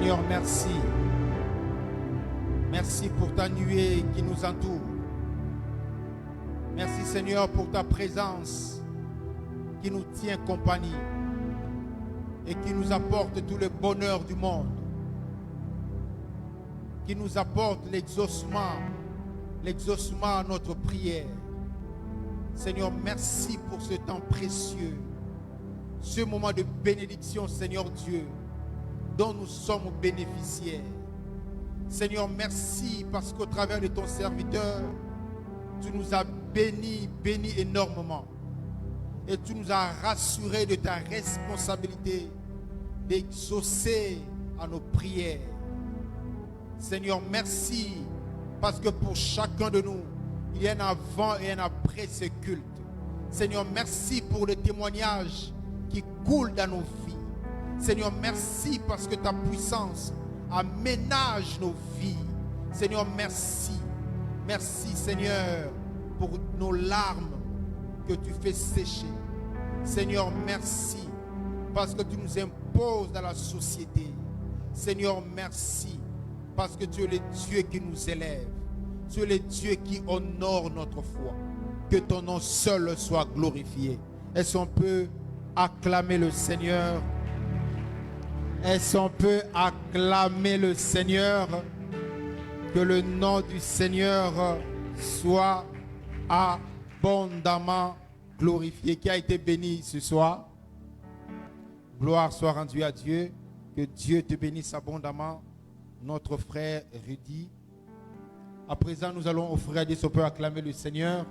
Seigneur, merci. Merci pour ta nuée qui nous entoure. Merci Seigneur pour ta présence qui nous tient compagnie et qui nous apporte tout le bonheur du monde, qui nous apporte l'exaucement à notre prière. Seigneur, merci pour ce temps précieux, ce moment de bénédiction, Seigneur Dieu, dont nous sommes bénéficiaires. Seigneur, merci parce qu'au travers de ton serviteur, tu nous as bénis énormément. Et tu nous as rassurés de ta responsabilité d'exaucer à nos prières. Seigneur, merci parce que pour chacun de nous, il y a un avant et un après ce culte. Seigneur, merci pour le témoignage qui coule dans nos vies. Seigneur, merci parce que ta puissance aménage nos vies. Seigneur, merci. Merci, Seigneur, pour nos larmes que tu fais sécher. Seigneur, merci parce que tu nous imposes dans la société. Seigneur, merci parce que tu es le Dieu qui nous élève. Tu es le Dieu qui honore notre foi. Que ton nom seul soit glorifié. Est-ce qu'on peut acclamer le Seigneur? Est-ce qu'on peut acclamer le Seigneur? Que le nom du Seigneur soit abondamment glorifié. Qui a été béni ce soir? Gloire soit rendue à Dieu. Que Dieu te bénisse abondamment. Notre frère Rudy. À présent, nous allons offrir à Dieu, si on peut acclamer le Seigneur.